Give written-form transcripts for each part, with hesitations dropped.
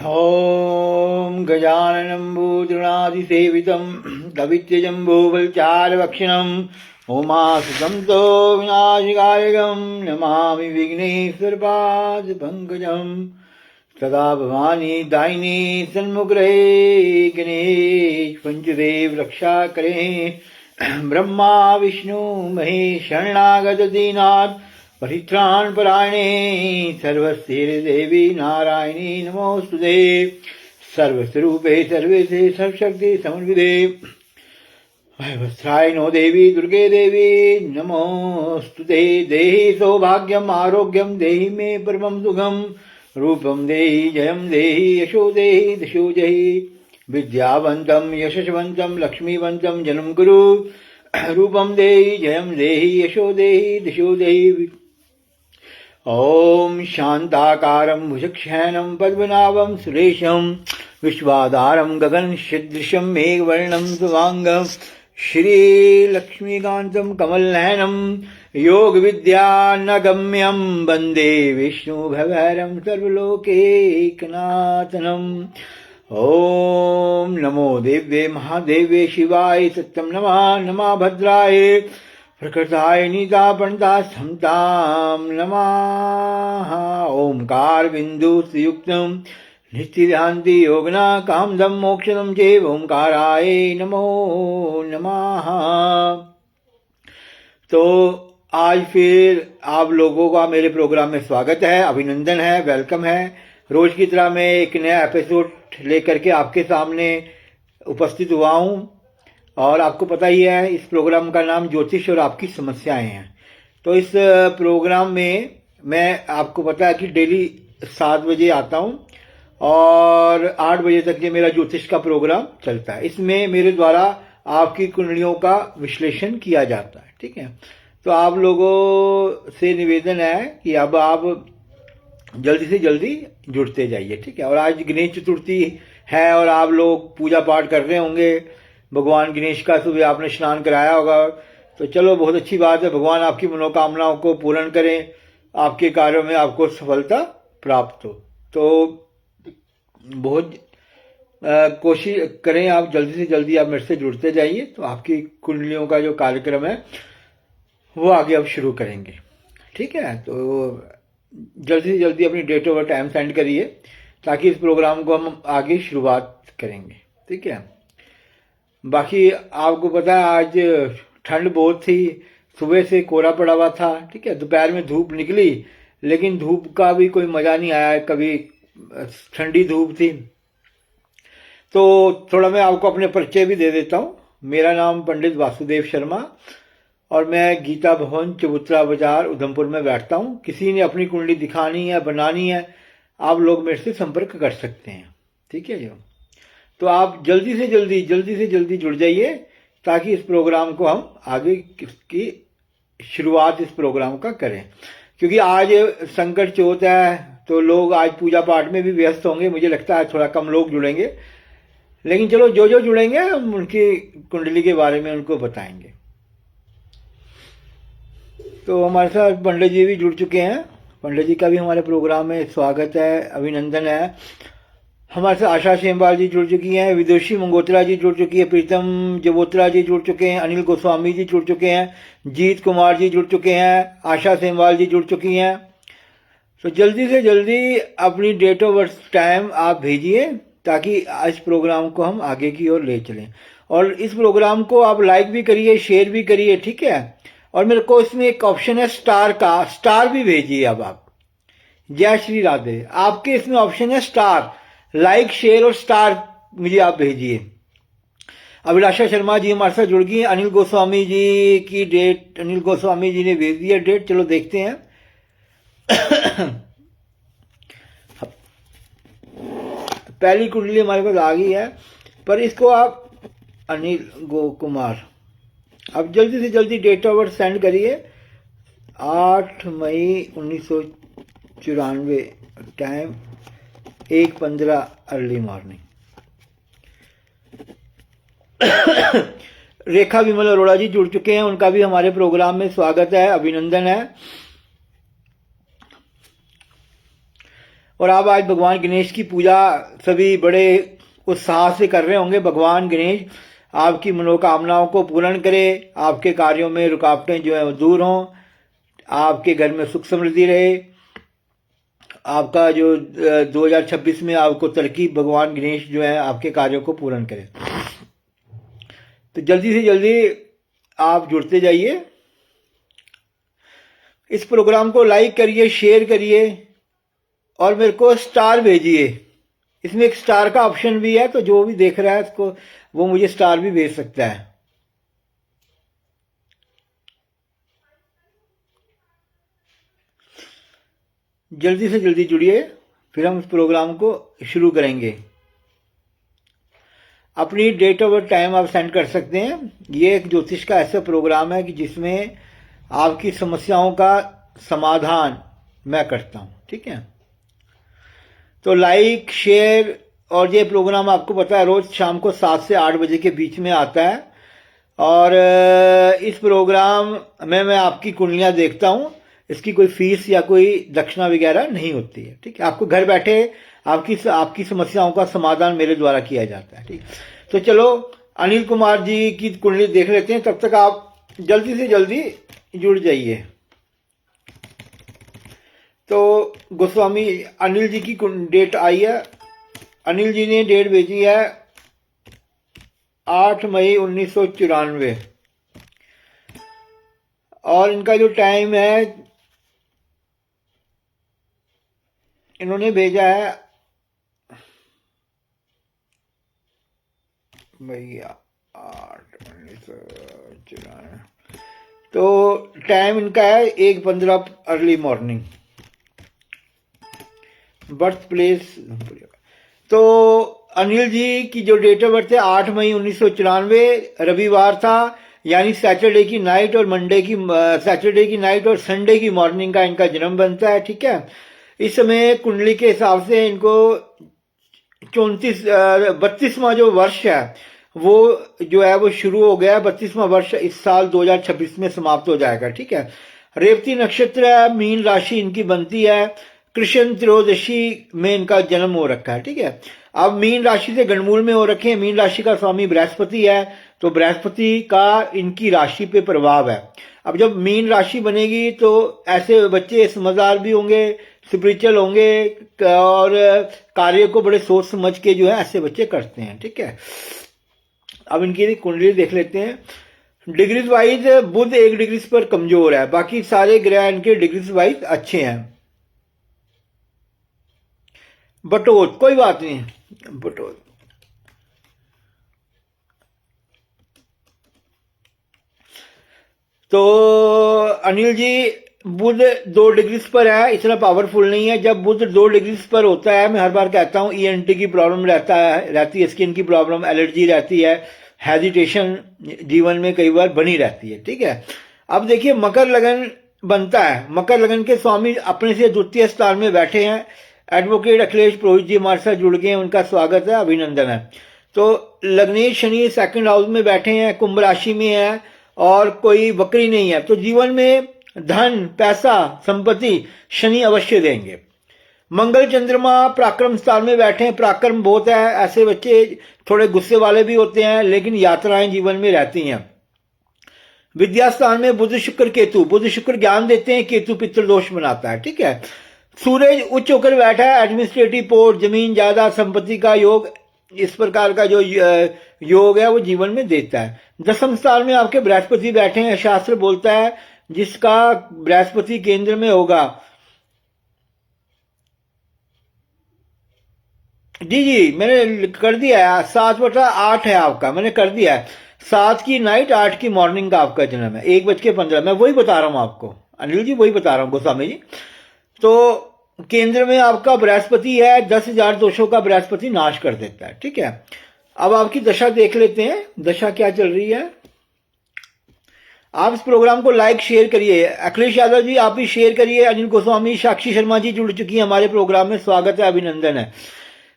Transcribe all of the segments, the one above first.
ॐ गजाननं भूतगणाधिसेवितं कवित्यजम्बूफलचारुभक्षणम् उमासुतं तो विनाशकायकं नमामि विघ्नेश्वरपादपङ्कजं। सदा भवानी दायिनी सन्मुख रहे, गणेश पंचदेव रक्षा करें। ब्रह्मा विष्णु महेश शरणागत दीनाथ परित्राण परायणे सर्वस्व देवी नारायणी नमोस्तुते। सर्वस्वरूपे सर्वेशे सर्वशक्ति समन्विते वस्त्राय नो देवी दुर्गे देवी नमोस्तुते। देहि सौभाग्यम आरोग्यम देहि मे परमं सुखम रूपम देहि जयम देहि यशो देहि दिशो जहि। विद्यावंतम यशस्वंतम लक्ष्मीवंतम जन्म गुरु रूपम देहि जयम देहि यशो देहि दिशो देहि। ओम शांताकारं भुजक्षैनं पद्मनाभं सुरेशं विश्वाधारं गगनसदृशं मेघवर्णं शुभांगं श्रीलक्ष्मीकान्तं कमलनयनं योगविद्यानगम्यं वन्दे विष्णुभैरवं सर्वलोकैकनाथनम्। ओम नमो देव्ये महादेव्ये शिवाय सत्यं नमः। नमः भद्राय प्रकृताय नितापन्ता समतां नमः। ओंकार बिंदु युक्तं नित्यध्यान्ति योगिना कामदं मोक्षदं चैव ओंकाराय नमो नमः। तो आज फिर आप लोगों का मेरे प्रोग्राम में स्वागत है, अभिनंदन है, वेलकम है। रोज की तरह मैं एक नया एपिसोड लेकर के आपके सामने उपस्थित हुआ हूँ और आपको पता ही है इस प्रोग्राम का नाम ज्योतिष और आपकी समस्याएं हैं। तो इस प्रोग्राम में मैं आपको पता है कि डेली 7 बजे आता हूं और 8 बजे तक ये मेरा ज्योतिष का प्रोग्राम चलता है। इसमें मेरे द्वारा आपकी कुंडलियों का विश्लेषण किया जाता है, ठीक है। तो आप लोगों से निवेदन है कि अब आप जल्दी से जल्दी जुड़ते जाइए, ठीक है। और आज गणेश चतुर्थी है और आप लोग पूजा पाठ कर रहे होंगे। भगवान गणेश का सुबह आपने स्नान कराया होगा, तो चलो बहुत अच्छी बात है। भगवान आपकी मनोकामनाओं को पूर्ण करें, आपके कार्यों में आपको सफलता प्राप्त हो। तो बहुत कोशिश करें आप जल्दी से जल्दी आप मेरे से जुड़ते जाइए, तो आपकी कुंडलियों का जो कार्यक्रम है वो आगे अब शुरू करेंगे, ठीक है। तो जल्दी से जल्दी अपनी डेट और टाइम सेंड करिए ताकि इस प्रोग्राम को हम आगे शुरुआत करेंगे, ठीक है। बाकी आपको पता है आज ठंड बहुत थी, सुबह से कोहरा पड़ा हुआ था, ठीक है। दोपहर में धूप निकली लेकिन धूप का भी कोई मजा नहीं आया, कभी ठंडी धूप थी। तो थोड़ा मैं आपको अपने परिचय भी दे देता हूँ। मेरा नाम पंडित वासुदेव शर्मा और मैं गीता भवन चबूतरा बाजार उधमपुर में बैठता हूँ। किसी ने अपनी कुंडली दिखानी है, बनानी है, आप लोग मेरे से संपर्क कर सकते हैं, ठीक है जी। तो आप जल्दी से जल्दी जुड़ जाइए ताकि इस प्रोग्राम को हम आगे की शुरुआत इस प्रोग्राम का करें। क्योंकि आज संकट चौथ है तो लोग आज पूजा पाठ में भी व्यस्त होंगे। मुझे लगता है थोड़ा कम लोग जुड़ेंगे, लेकिन चलो जो जुड़ेंगे हम उनकी कुंडली के बारे में उनको बताएंगे। तो हमारे साथ पंडित जी भी जुड़ चुके हैं। पंडित जी का भी हमारे प्रोग्राम में स्वागत है, अभिनंदन है। हमारे साथ आशा सेमवाल जी जुड़ चुकी हैं, विदुषी मंगोत्रा जी जुड़ चुकी है, प्रीतम जबोत्रा जी जुड़ चुके हैं, अनिल गोस्वामी जी जुड़ चुके हैं, जीत कुमार जी जुड़ चुके हैं, आशा सेमवाल जी जुड़ चुकी हैं। तो जल्दी से जल्दी अपनी डेट ऑफ बर्थ टाइम आप भेजिए ताकि इस प्रोग्राम को हम आगे की ओर ले चलें। और इस प्रोग्राम को आप लाइक भी करिए, शेयर भी करिए, ठीक है। और मेरे को इसमें एक ऑप्शन है स्टार का, स्टार भी भेजिए। अब आप जय श्री राधे, आपके इसमें ऑप्शन है स्टार, लाइक शेयर और स्टार मुझे आप भेजिए। अभिलाषा शर्मा जी हमारे साथ जुड़ गई हैं। अनिल गोस्वामी जी की डेट, अनिल गोस्वामी जी ने भेज दिया डेट, चलो देखते हैं। पहली कुंडली हमारे पास आ गई है, पर इसको आप अनिल गो कुमार अब जल्दी से जल्दी डेट ऑफ बर्थ सेंड करिए। 8 मई 1994, टाइम 1:15 अर्ली मॉर्निंग। रेखा विमल अरोड़ा जी जुड़ चुके हैं, उनका भी हमारे प्रोग्राम में स्वागत है, अभिनंदन है। और आप आज भगवान गणेश की पूजा सभी बड़े उत्साह से कर रहे होंगे। भगवान गणेश आपकी मनोकामनाओं को पूर्ण करे, आपके कार्यों में रुकावटें जो है वो दूर हों, आपके घर में सुख समृद्धि रहे, आपका जो 2026 में आपको तरक्की भगवान गणेश जो है आपके कार्यों को पूर्ण करे। तो जल्दी से जल्दी आप जुड़ते जाइए, इस प्रोग्राम को लाइक करिए, शेयर करिए और मेरे को स्टार भेजिए। इसमें एक स्टार का ऑप्शन भी है, तो जो भी देख रहा है उसको वो मुझे स्टार भी भेज सकता है। जल्दी से जल्दी जुड़िए, फिर हम इस प्रोग्राम को शुरू करेंगे। अपनी डेट ऑफ बर्थ टाइम आप सेंड कर सकते हैं। ये एक ज्योतिष का ऐसा प्रोग्राम है कि जिसमें आपकी समस्याओं का समाधान मैं करता हूं, ठीक है। तो लाइक शेयर, और ये प्रोग्राम आपको पता है रोज शाम को 7 से 8 बजे के बीच में आता है। और इस प्रोग्राम में मैं आपकी कुंडलियां देखता हूं। इसकी कोई फीस या कोई दक्षिणा वगैरह नहीं होती है, ठीक है। आपको घर बैठे आपकी समस्याओं का समाधान मेरे द्वारा किया जाता है, ठीक। तो चलो अनिल कुमार जी की कुंडली देख लेते हैं, तब तक आप जल्दी से जल्दी जुड़ जाइए। तो गोस्वामी अनिल जी की डेट आई है। अनिल जी ने डेट भेजी है 8 मई 1994 और इनका जो टाइम है इन्होंने भेजा है भैया 8/1994। तो टाइम इनका है 1:15 अर्ली मॉर्निंग। बर्थ प्लेस, तो अनिल जी की जो डेट ऑफ बर्थ है 8 मई 1994, रविवार था, यानी सैटरडे की नाइट और सैटरडे की नाइट और संडे की मॉर्निंग का इनका जन्म बनता है, ठीक है। इस समय कुंडली के हिसाब से इनको 32वां जो वर्ष है वो जो है वो शुरू हो गया है। 32वां वर्ष इस साल 2026 में समाप्त हो जाएगा, ठीक है। रेवती नक्षत्र है, मीन राशि इनकी बनती है, कृष्ण त्रयोदशी में इनका जन्म हो रखा है, ठीक है। अब मीन राशि से गणमूल में हो रखे हैं। मीन राशि का स्वामी बृहस्पति है, तो बृहस्पति का इनकी राशि पे प्रभाव है। अब जब मीन राशि बनेगी तो ऐसे बच्चे समझदार भी होंगे, स्पिरिचुअल होंगे और कार्य को बड़े सोच समझ के जो है ऐसे बच्चे करते हैं, ठीक है। अब इनकी कुंडली देख लेते हैं। डिग्रीज वाइज बुध 1 डिग्री पर कमजोर है, बाकी सारे ग्रह इनके डिग्रीज वाइज अच्छे हैं। बटोत कोई बात नहीं, बटोत तो अनिल जी बुध 2 डिग्री पर है, इतना पावरफुल नहीं है। जब बुध 2 डिग्री पर होता है, मैं हर बार कहता हूं ENT की प्रॉब्लम रहती है, स्किन की प्रॉब्लम, एलर्जी रहती है, हेजिटेशन जीवन में कई बार बनी रहती है, ठीक है। अब देखिए मकर लगन बनता है। मकर लगन के स्वामी अपने से द्वितीय स्थान में बैठे हैं। एडवोकेट अखिलेश पुरोहित जी हमारे साथ जुड़ गए हैं, उनका स्वागत है, अभिनंदन है। तो लग्नेश शनि 2nd हाउस में बैठे हैं, कुंभ राशि में है और कोई वक्री नहीं है, तो जीवन में धन, पैसा, संपत्ति शनि अवश्य देंगे। मंगल चंद्रमा पराक्रम स्थान में बैठे हैं, पराक्रम बहुत है। ऐसे बच्चे थोड़े गुस्से वाले भी होते हैं, लेकिन यात्राएं जीवन में रहती हैं। विद्या स्थान में बुध शुक्र केतु, बुध शुक्र ज्ञान देते हैं, केतु पितृदोष बनाता है, ठीक है। सूरज उच्च होकर बैठा है, एडमिनिस्ट्रेटिव पोस्ट, जमीन जायदाद, संपत्ति का योग, इस प्रकार का जो योग है वो जीवन में देता है। 10वें स्थान में आपके बृहस्पति बैठे हैं। शास्त्र बोलता है जिसका बृहस्पति केंद्र में होगा, जी मैंने कर दिया है, 7/8 है आपका, मैंने कर दिया है। 7 की नाइट 8 की मॉर्निंग का आपका जन्म है, 1:15। मैं वही बता रहा हूं आपको अनिल जी, वही बता रहा हूं गोस्वामी जी। तो केंद्र में आपका बृहस्पति है, 10,000 दोषों का बृहस्पति नाश कर देता है, ठीक है। अब आपकी दशा देख लेते हैं, दशा क्या चल रही है। आप इस प्रोग्राम को लाइक शेयर करिए। अखिलेश यादव जी आप भी शेयर करिए। अनिल गोस्वामी, साक्षी शर्मा जी जुड़ चुकी हैं हमारे प्रोग्राम में, स्वागत है, अभिनंदन है।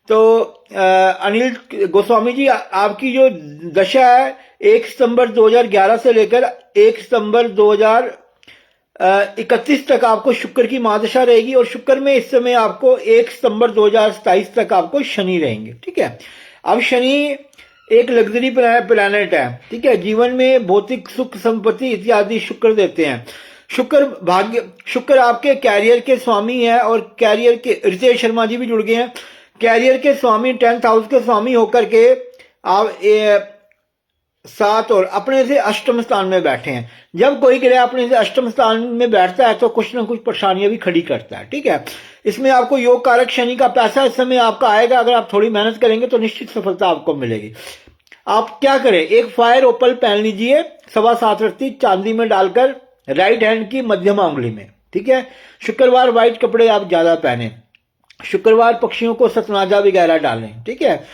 तो अनिल गोस्वामी जी आपकी जो दशा है 1 सितंबर 2011 से लेकर 1 सितंबर 31 तक आपको शुक्र की महादशा रहेगी और शुक्र में इस समय आपको 1 सितंबर 2027 तक आपको शनि रहेंगे। ठीक है, अब शनि एक लग्जरी प्लैनेट है। ठीक है, जीवन में भौतिक सुख संपत्ति इत्यादि शुक्र देते हैं। शुक्र आपके कैरियर के स्वामी है और कैरियर के रितेश शर्मा जी भी जुड़ गए हैं। कैरियर के स्वामी 10th हाउस के स्वामी होकर के आप 7 और अपने से अष्टम स्थान में बैठे हैं। जब कोई ग्रह अपने से अष्टम स्थान में बैठता है तो कुछ ना कुछ परेशानियां भी खड़ी करता है। ठीक है, इसमें आपको योग कारक शनि का पैसा इस समय आपका आएगा। अगर आप थोड़ी मेहनत करेंगे तो निश्चित सफलता आपको मिलेगी। आप क्या करें, एक फायर ओपल पहन लीजिए 7.25 रत्ती चांदी में डालकर राइट हैंड की मध्यमा उंगली में। ठीक है, शुक्रवार व्हाइट कपड़े आप ज्यादा पहने। शुक्रवार पक्षियों को सतनाजा वगैरह डालें। ठीक है,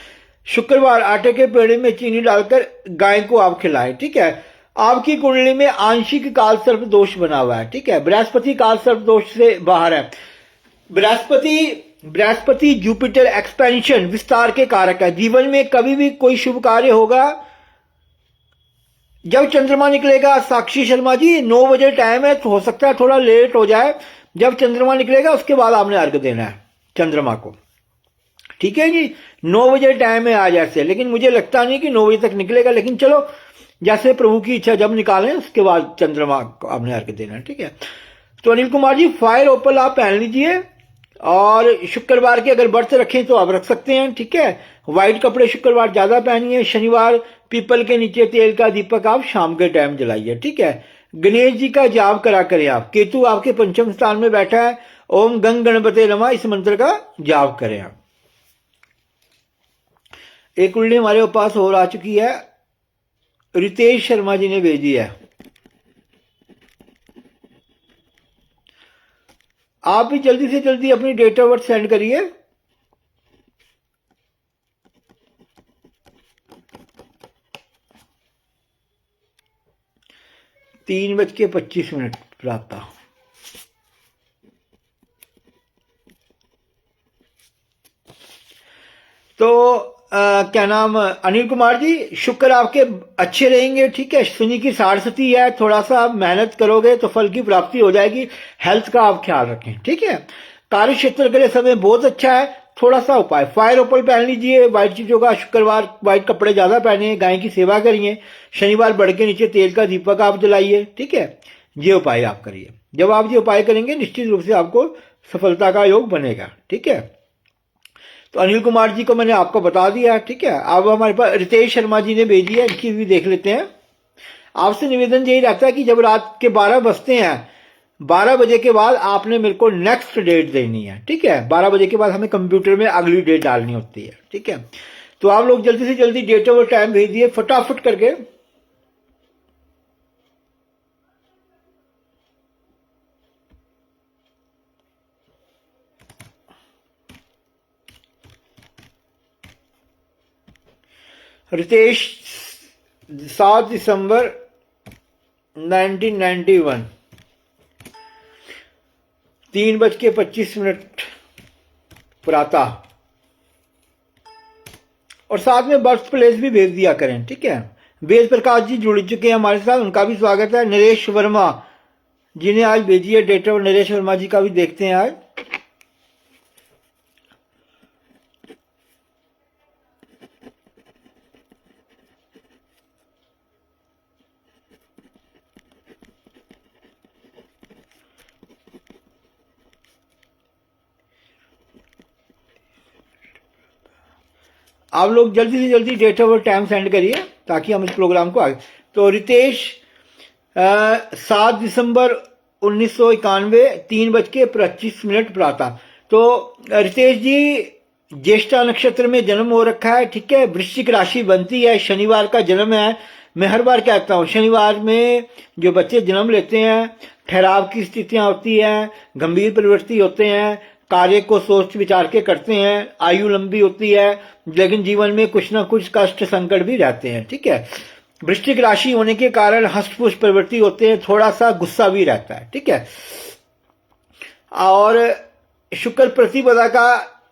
शुक्रवार आटे के पेड़े में चीनी डालकर गाय को आप खिलाएं। ठीक है, आपकी कुंडली में आंशिक काल सर्प दोष बना हुआ है। ठीक है, बृहस्पति काल सर्प दोष से बाहर है। बृहस्पति जुपिटर एक्सपेंशन विस्तार के कारक है। जीवन में कभी भी कोई शुभ कार्य होगा जब चंद्रमा निकलेगा। साक्षी शर्मा जी 9 बजे टाइम है, तो हो सकता है थोड़ा लेट हो जाए। जब चंद्रमा निकलेगा उसके बाद आपने अर्घ देना है चंद्रमा को। ठीक है जी, 9 बजे टाइम है आज ऐसे, लेकिन मुझे लगता नहीं कि 9 बजे तक निकलेगा, लेकिन चलो जैसे प्रभु की इच्छा, जब निकालें उसके बाद चंद्रमा को आपने अर्घ देना है। ठीक है, तो अनिल कुमार जी फायर ओपल आप पहन लीजिए और शुक्रवार के अगर व्रत रखें तो आप रख सकते हैं। ठीक है, व्हाइट कपड़े शुक्रवार ज्यादा पहनिए। शनिवार पीपल के नीचे तेल का दीपक आप शाम के टाइम जलाइए। ठीक है, गणेश जी का जाप करा करें आप। केतु आपके पंचम स्थान में बैठा है, ओम गंग गणपते नमः इस मंत्र का जाप करें आप। एक कुंडली हमारे पास और आ चुकी है, रितेश शर्मा जी ने भेजी है। आप भी जल्दी से जल्दी अपनी डेट ऑफ बर्थ सेंड करिए। तीन बज के 25 मिनट प्रातः। तो क्या नाम अनिल कुमार जी, शुक्र आपके अच्छे रहेंगे। ठीक है, शनि की 6.5 है, थोड़ा सा आप मेहनत करोगे तो फल की प्राप्ति हो जाएगी। हेल्थ का आप ख्याल रखें। ठीक है, कार्य क्षेत्र के लिए समय बहुत अच्छा है। थोड़ा सा उपाय, फायर ओपल पहन लीजिए व्हाइट चीजों का। शुक्रवार व्हाइट कपड़े ज्यादा पहने, गाय की सेवा करिए। शनिवार बड़ के नीचे तेल का दीपक आप जलाइए। ठीक है, ये उपाय आप करिए। जब आप ये उपाय करेंगे निश्चित रूप से आपको सफलता का योग बनेगा। ठीक है, तो अनिल कुमार जी को मैंने आपको बता दिया। ठीक है, अब हमारे पास रितेश शर्मा जी ने भेजी है, इनकी भी देख लेते हैं। आपसे निवेदन यही रहता है कि जब रात के 12 बजते हैं, 12 बजे के बाद आपने मेरे को नेक्स्ट डेट देनी है। ठीक है, 12 बजे के बाद हमें कंप्यूटर में अगली डेट डालनी होती है। ठीक है, तो आप लोग जल्दी से जल्दी डेट ऑफ टाइम भेज दिए फटाफट करके। रितेश 7 दिसंबर 1991 3:25 प्रातः, और साथ में बर्थ प्लेस भी भेज दिया करें। ठीक है, वेद प्रकाश जी जुड़ चुके हैं हमारे साथ, उनका भी स्वागत है। नरेश वर्मा जी ने आज भेजी है डेट ऑफ। नरेश वर्मा जी का भी देखते हैं आज। आप लोग जल्दी से जल्दी डेट ऑफ टाइम सेंड करिए ताकि हम इस प्रोग्राम को आगे। तो रितेश 7 दिसंबर 1991 3:25 प्रातः। तो रितेश जी ज्येष्ठा नक्षत्र में जन्म हो रखा है। ठीक है, वृश्चिक राशि बनती है, शनिवार का जन्म है। मैं हर बार कहता हूँ शनिवार में जो बच्चे जन्म लेते हैं ठहराव की स्थितियां होती हैं, गंभीर प्रवृत्ति होते हैं, कार्य को सोच विचार के करते हैं, आयु लंबी होती है, लेकिन जीवन में कुछ ना कुछ कष्ट संकट भी रहते हैं। ठीक है, वृश्चिक राशि होने के कारण हष्टपुष्ट प्रवृत्ति होते हैं, थोड़ा सा गुस्सा भी रहता है। ठीक है, और शुक्र प्रतिपदा का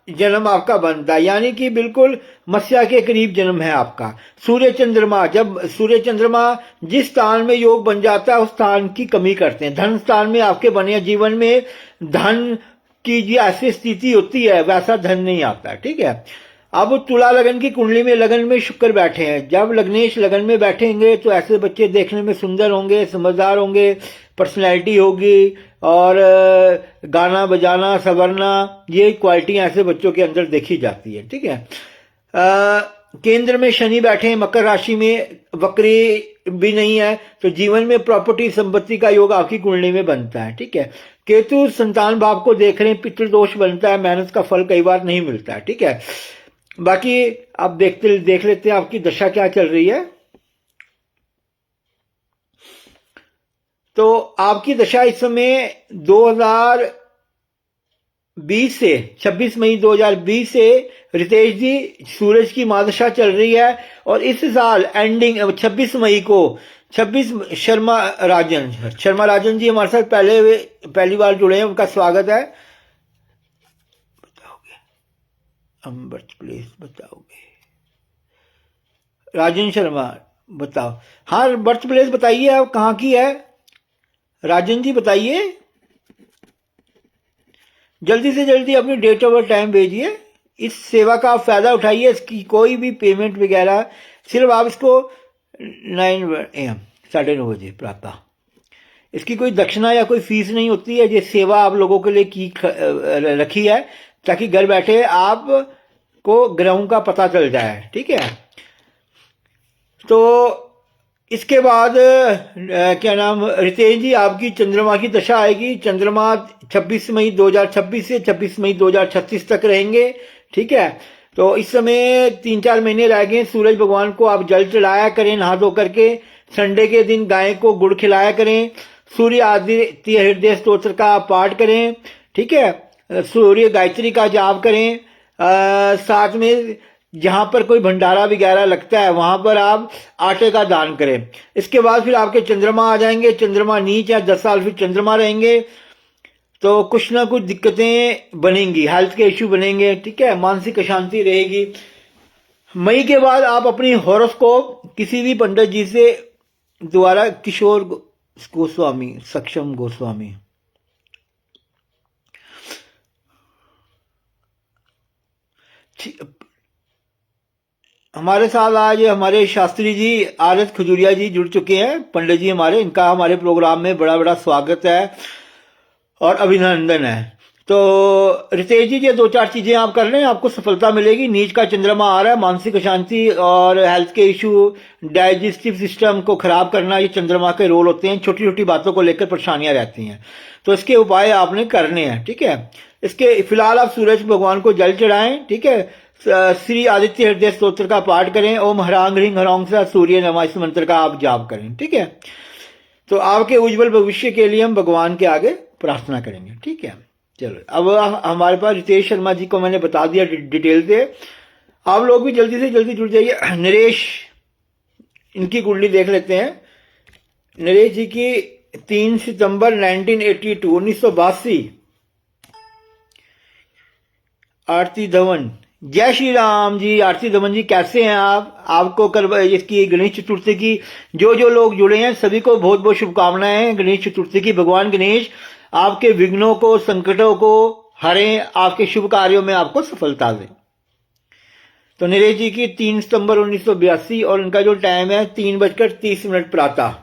जन्म आपका बनता है, यानी कि बिल्कुल मस्या के करीब जन्म है आपका। सूर्य चंद्रमा, जब सूर्य चंद्रमा जिस स्थान में योग बन जाता है उस स्थान की कमी करते हैं। धन स्थान में आपके बने जीवन में धन की जो ऐसी स्थिति होती है वैसा धन नहीं आता, ठीक है। अब तुला लगन की कुंडली में लगन में शुक्र बैठे हैं, जब लग्नेश लगन में बैठेंगे तो ऐसे बच्चे देखने में सुंदर होंगे, समझदार होंगे, पर्सनैलिटी होगी और गाना बजाना संवरना, ये क्वालिटियां ऐसे बच्चों के अंदर देखी जाती है, ठीक है। केंद्र में शनि बैठे हैं, मकर राशि में, वक्री भी नहीं है, तो जीवन में प्रॉपर्टी संपत्ति का योग आपकी कुंडली में बनता है, ठीक है। केतु संतान भाव को देख रहे हैं, पितृदोष बनता है, मेहनत का फल कई बार नहीं मिलता है, ठीक है। बाकी आप देख लेते हैं आपकी दशा क्या चल रही है। तो आपकी दशा इस समय 2020 से 26 मई 2020 से रितेश जी सूरज की महादशा चल रही है, और इस साल एंडिंग 26 मई को 26 शर्मा राजन जी हमारे साथ पहली बार जुड़े हैं, उनका स्वागत है। बताओगे हम बर्थ प्लेस बताओगे? राजन शर्मा बताओ, हाँ बर्थ प्लेस बताइए, आप कहाँ की है राजन जी, बताइए जल्दी से जल्दी अपनी डेट ऑफ बर्थ टाइम भेजिए। इस सेवा का आप फायदा उठाइए, इसकी कोई भी पेमेंट वगैरह, सिर्फ आप इसको 9 AM 9:30 बजे प्रातः, इसकी कोई दक्षिणा या कोई फीस नहीं होती है। ये सेवा आप लोगों के लिए की रखी है ताकि घर बैठे आपको ग्रहों का पता चल जाए, ठीक है। तो इसके बाद क्या नाम रितेश जी, आपकी चंद्रमा की दशा आएगी। चंद्रमा 26 मई 2026 से 26 मई 2036 तक रहेंगे, ठीक है। तो इस समय 3-4 महीने रह गए। सूरज भगवान को आप जल चढ़ाया करें नहा धो करके। संडे के दिन गाय को गुड़ खिलाया करें। सूर्य आदित्य हृदय स्तोत्र का पाठ करें, ठीक है। सूर्य गायत्री का जाप करें। साथ में जहां पर कोई भंडारा वगैरह लगता है वहां पर आप आटे का दान करें। इसके बाद फिर आपके चंद्रमा आ जाएंगे। चंद्रमा नीच है, 10 साल फिर चंद्रमा रहेंगे, तो कुछ ना कुछ दिक्कतें बनेंगी, हेल्थ के इश्यू बनेंगे, ठीक है। मानसिक अशांति रहेगी। मई के बाद आप अपनी हॉरोस्कोप किसी भी पंडित जी से द्वारा, किशोर गोस्वामी, सक्षम गोस्वामी, हमारे साथ आज हमारे शास्त्री जी RS खजूरिया जी जुड़ चुके हैं, पंडित जी हमारे, इनका हमारे प्रोग्राम में बड़ा बड़ा स्वागत है और अभिनंदन है। तो रितेश जी, ये 2-4 चीजें आप कर लें, आपको सफलता मिलेगी। नीच का चंद्रमा आ रहा है, मानसिक अशांति और हेल्थ के इश्यू, डाइजेस्टिव सिस्टम को खराब करना, ये चंद्रमा के रोल होते हैं। छोटी छोटी बातों को लेकर परेशानियां रहती हैं, तो इसके उपाय आपने करने हैं, ठीक है। इसके फिलहाल आप सूरज भगवान को जल चढ़ाएं, ठीक है। श्री आदित्य हृदय स्तोत्र का पाठ करें। ओम हरांग ह्रीं हरौं से सूर्य नमः, इस मंत्र का आप जाप करें, ठीक है। तो आपके उज्जवल भविष्य के लिए हम भगवान के आगे प्रार्थना करेंगे, ठीक है। चलो, अब हमारे पास रितेश शर्मा जी को मैंने बता दिया डिटेल से। आप लोग भी जल्दी से जल्दी जुड़ जाइए। नरेश, इनकी कुंडली देख लेते हैं। नरेश जी की 3 सितंबर 1982 आरती धवन। जय श्री राम जी। आरती धवन जी, कैसे हैं आप? आपको इसकी गणेश चतुर्थी की जो लोग जुड़े हैं सभी को बहुत बहुत शुभकामनाएं गणेश चतुर्थी की। भगवान गणेश आपके विघ्नों को, संकटों को हरें, आपके शुभ कार्यों में आपको सफलता दें। तो नरेश जी की 3 सितंबर 1982 और इनका जो टाइम है 3:30 प्रातः।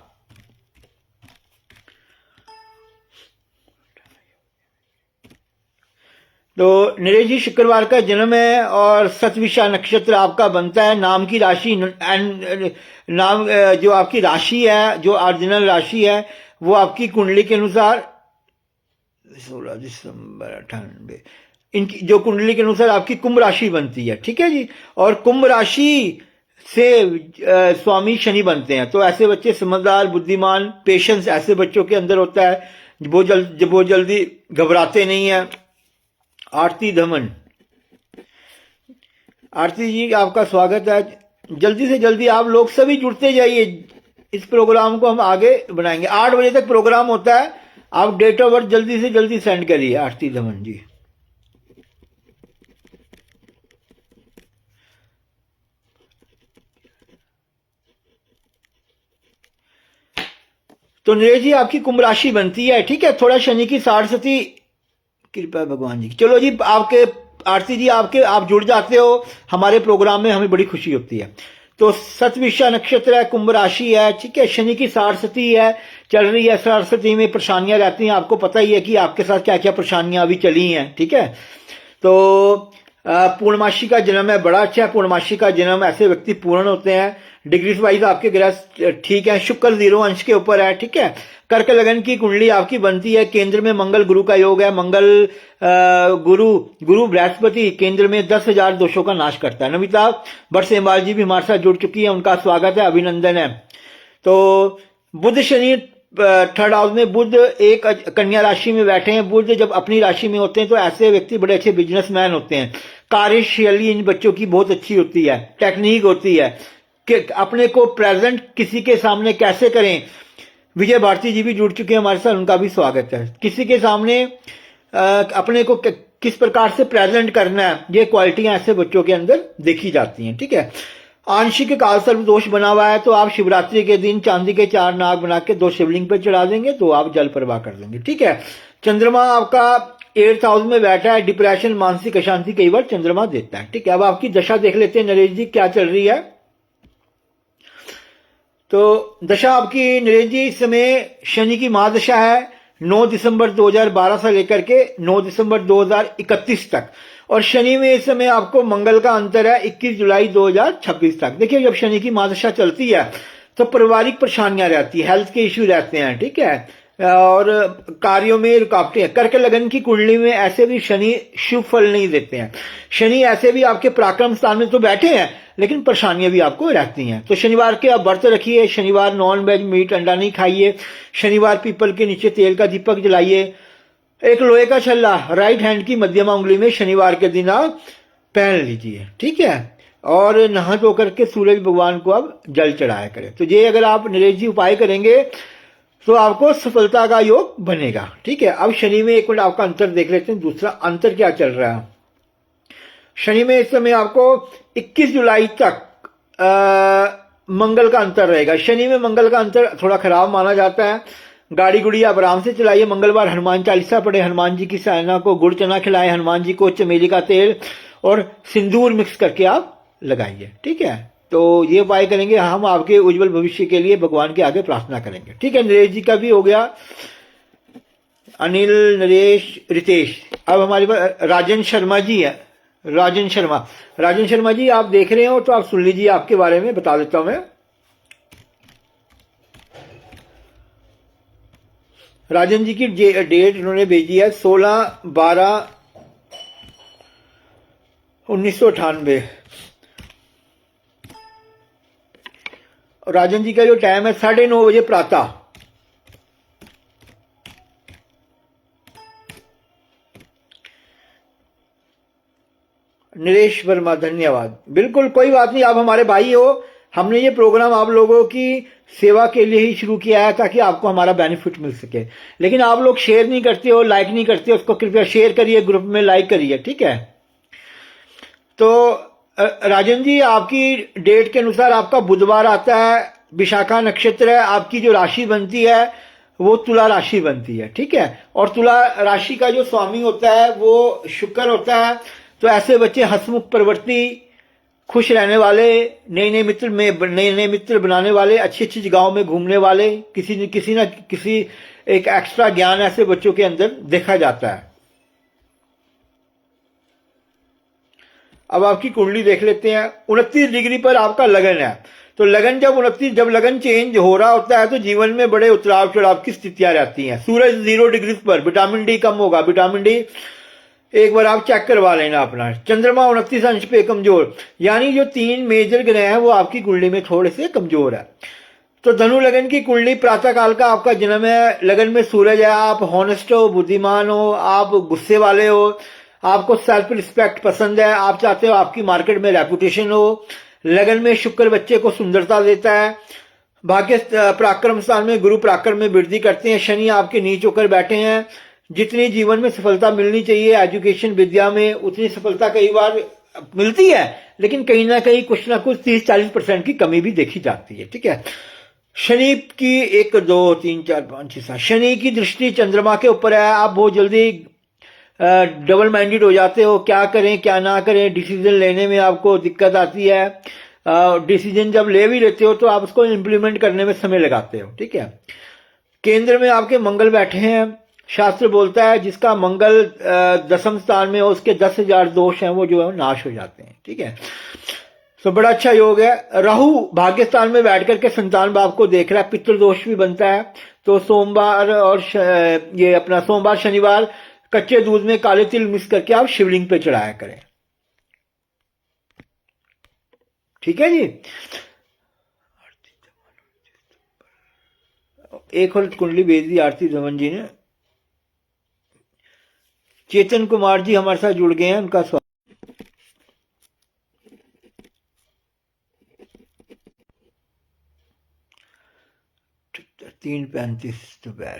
तो नरेश जी, शुक्रवार का जन्म है और सतविशा नक्षत्र आपका बनता है। नाम की राशि, नाम जो आपकी राशि है, जो ऑरिजिनल राशि है वो आपकी कुंडली के अनुसार 16 दिसंबर 98, इनकी जो कुंडली के अनुसार आपकी कुंभ राशि बनती है, ठीक है जी। और कुंभ राशि से स्वामी शनि बनते हैं। तो ऐसे बच्चे समझदार, बुद्धिमान, पेशेंस ऐसे बच्चों के अंदर होता है, वो जल्दी घबराते नहीं है। आरती धमन, आरती जी आपका स्वागत है। जल्दी से जल्दी आप लोग सभी जुड़ते जाइए, इस प्रोग्राम को हम आगे बनाएंगे। 8 बजे तक प्रोग्राम होता है। आप डेट ऑफ बर्थ जल्दी से जल्दी सेंड करिए आरती धमन जी। तो नरेश जी आपकी कुंभ राशि बनती है, ठीक है। थोड़ा शनि की साढ़सती कृपा भगवान जी। चलो जी, आपके आरती जी आपके आप जुड़ जाते हो हमारे प्रोग्राम में, हमें बड़ी खुशी होती है। तो सतविशा नक्षत्र है, कुंभ राशि है, ठीक है। शनि की साढ़सती है, चल रही है। साढ़सती में परेशानियां रहती हैं, आपको पता ही है कि आपके साथ क्या क्या परेशानियां अभी चली हैं, ठीक है। तो पूर्णमासी का जन्म है, बड़ा अच्छा है। पूर्णमासी का जन्म ऐसे व्यक्ति पूर्ण होते हैं। डिग्रीज वाइज आपके ग्रह ठीक है। शुक्र 0 अंश के ऊपर है, ठीक है। कर्क लगन की कुंडली आपकी बनती है। केंद्र में मंगल गुरु का योग है। मंगल गुरु बृहस्पति केंद्र में 10,000 दोषों का नाश करता है। नमिता भट्ट सेमवाल जी भी हमारे साथ जुड़ चुकी है, उनका स्वागत है, अभिनंदन है। तो बुध शनि थर्ड हाउस में, बुध एक कन्या राशि में बैठे हैं। बुध जब अपनी राशि में होते हैं तो ऐसे व्यक्ति बड़े अच्छे बिजनेसमैन होते हैं। कार्यशैली इन बच्चों की बहुत अच्छी होती है, टेक्निक होती है कि अपने को प्रेजेंट किसी के सामने कैसे करें। विजय भारती जी भी जुड़ चुके हैं हमारे साथ, उनका भी स्वागत है। किसी के सामने अपने को किस प्रकार से प्रेजेंट करना है, ये क्वालिटियां ऐसे बच्चों के अंदर देखी जाती हैं, ठीक है। आंशिक काल सर्प दोष बना हुआ है, तो आप शिवरात्रि के दिन चांदी के 4 नाग बना के 2 शिवलिंग पे चढ़ा देंगे तो आप जल प्रवाह कर देंगे, ठीक है। चंद्रमा आपका 8th हाउस में बैठा है। डिप्रेशन, मानसिक अशांति कई बार चंद्रमा देता है, ठीक है। अब आपकी दशा देख लेते हैं नरेश जी क्या चल रही है। तो दशा आपकी नरेश जी इस समय शनि की महादशा है, 9 दिसंबर 2012 से लेकर के 9 दिसंबर 2031 तक। और शनि में इस समय आपको मंगल का अंतर है 21 जुलाई 2026 तक। देखिए, जब शनि की महादशा चलती है तो पारिवारिक परेशानियां रहती है, हेल्थ के इश्यू रहते हैं, ठीक है, और कार्यों में रुकावटें। कर्क लगन की कुंडली में ऐसे भी शनि शुभ फल नहीं देते हैं। शनि ऐसे भी आपके पराक्रम स्थान में तो बैठे हैं, लेकिन परेशानियां भी आपको रहती हैं। तो शनिवार के आप व्रत रखिए। शनिवार नॉन वेज मीट अंडा नहीं खाइए। शनिवार पीपल के नीचे तेल का दीपक जलाइए। एक लोहे का छल्ला राइट हैंड की मध्यमा उंगली में शनिवार के दिन आप पहन लीजिए, ठीक है। और नहा धो करके सूरज भगवान को आप जल चढ़ाया करें। तो ये अगर आप नरेश जी उपाय करेंगे तो आपको सफलता का योग बनेगा, ठीक है। अब शनि में एक मिनट आपका अंतर देख लेते हैं, दूसरा अंतर क्या चल रहा है। शनि में इस समय आपको 21 जुलाई तक मंगल का अंतर रहेगा। शनि में मंगल का अंतर थोड़ा खराब माना जाता है। गाड़ी गुड़ी आप आराम से चलाइए। मंगलवार हनुमान चालीसा पढ़े, हनुमान जी की सेना को गुड़ चना खिलाए, हनुमान जी को चमेली का तेल और सिंदूर मिक्स करके आप लगाइए, ठीक है। तो ये उपाय करेंगे, हम आपके उज्जवल भविष्य के लिए भगवान के आगे प्रार्थना करेंगे, ठीक है। नरेश जी का भी हो गया, अनिल, नरेश, रितेश। अब हमारे पास राजन शर्मा जी है। राजन शर्मा जी आप देख रहे हो तो आप सुन लीजिए, आपके बारे में बता देता हूं मैं। राजन जी की डेट उन्होंने भेजी है 16/12/1998। राजन जी का जो टाइम है 9:30 बजे प्रातः। नरेश वर्मा, धन्यवाद। बिल्कुल कोई बात नहीं, आप हमारे भाई हो। हमने ये प्रोग्राम आप लोगों की सेवा के लिए ही शुरू किया है ताकि आपको हमारा बेनिफिट मिल सके। लेकिन आप लोग शेयर नहीं करते हो, लाइक नहीं करते हो, उसको कृपया शेयर करिए, ग्रुप में लाइक करिए, ठीक है। तो राजन जी आपकी डेट के अनुसार आपका बुधवार आता है, विशाखा नक्षत्र है, आपकी जो राशि बनती है वो तुला राशि बनती है, ठीक है। और तुला राशि का जो स्वामी होता है वो शुक्र होता है। तो ऐसे बच्चे हंसमुख प्रवृत्ति, खुश रहने वाले, नए नए मित्र बनाने वाले, अच्छी अच्छी जगहों में घूमने वाले, किसी न किसी एक एक्स्ट्रा ज्ञान ऐसे बच्चों के अंदर देखा जाता है। अब आपकी कुंडली देख लेते हैं। 29 डिग्री पर आपका लगन है। तो लगन जब लगन चेंज हो रहा होता है तो जीवन में बड़े उतराव चढ़ाव की स्थितियां रहती हैं। सूरज 0 डिग्री पर, विटामिन डी कम होगा। विटामिन डी एक बार आप चेक करवा लेना अपना। चंद्रमा 29 अंश पे कमजोर, यानी जो 3 मेजर ग्रह हैं वो आपकी कुंडली में थोड़े से कमजोर है। तो धनु लगन की कुंडली, प्रातः काल का आपका जन्म है। लगन में सूरज है। आप हॉनेस्ट हो, बुद्धिमान हो, आप गुस्से वाले हो, आपको सेल्फ रिस्पेक्ट पसंद है, आप चाहते हो आपकी मार्केट में रेपुटेशन हो। लगन में शुक्र बच्चे को सुंदरता देता है। भाग्य पराक्रम स्थान में गुरु पराक्रम में वृद्धि करते हैं। शनि आपके नीच होकर बैठे हैं। जितनी जीवन में सफलता मिलनी चाहिए एजुकेशन विद्या में, उतनी सफलता कई बार मिलती है, लेकिन कहीं ना कहीं कुछ ना कुछ 30-40% की कमी भी देखी जाती है, ठीक है। शनि की 1 2 3 4 5 6 7 शनि की दृष्टि चंद्रमा के ऊपर है। आप बहुत जल्दी डबल माइंडेड हो जाते हो, क्या करें क्या ना करें, डिसीजन लेने में आपको दिक्कत आती है। डिसीजन जब ले भी लेते हो तो आप उसको इम्प्लीमेंट करने में समय लगाते हो, ठीक है। केंद्र में आपके मंगल बैठे हैं। शास्त्र बोलता है जिसका मंगल दसम स्थान में हो उसके 10,000 दोष हैं वो जो है नाश हो जाते हैं, ठीक है। तो बड़ा अच्छा योग है। राहु भाग्य स्थान में बैठ करके संतान भाव को देख रहा है, पितृदोष भी बनता है। तो सोमवार और ये अपना सोमवार शनिवार कच्चे दूध में काले तिल मिक्स करके आप शिवलिंग पे चढ़ाया करें, ठीक है जी। एक और कुंडली भेज दी आरती धवन जी ने। चेतन कुमार जी हमारे साथ जुड़ गए हैं, उनका स्वागत। 3:35 दोपहर।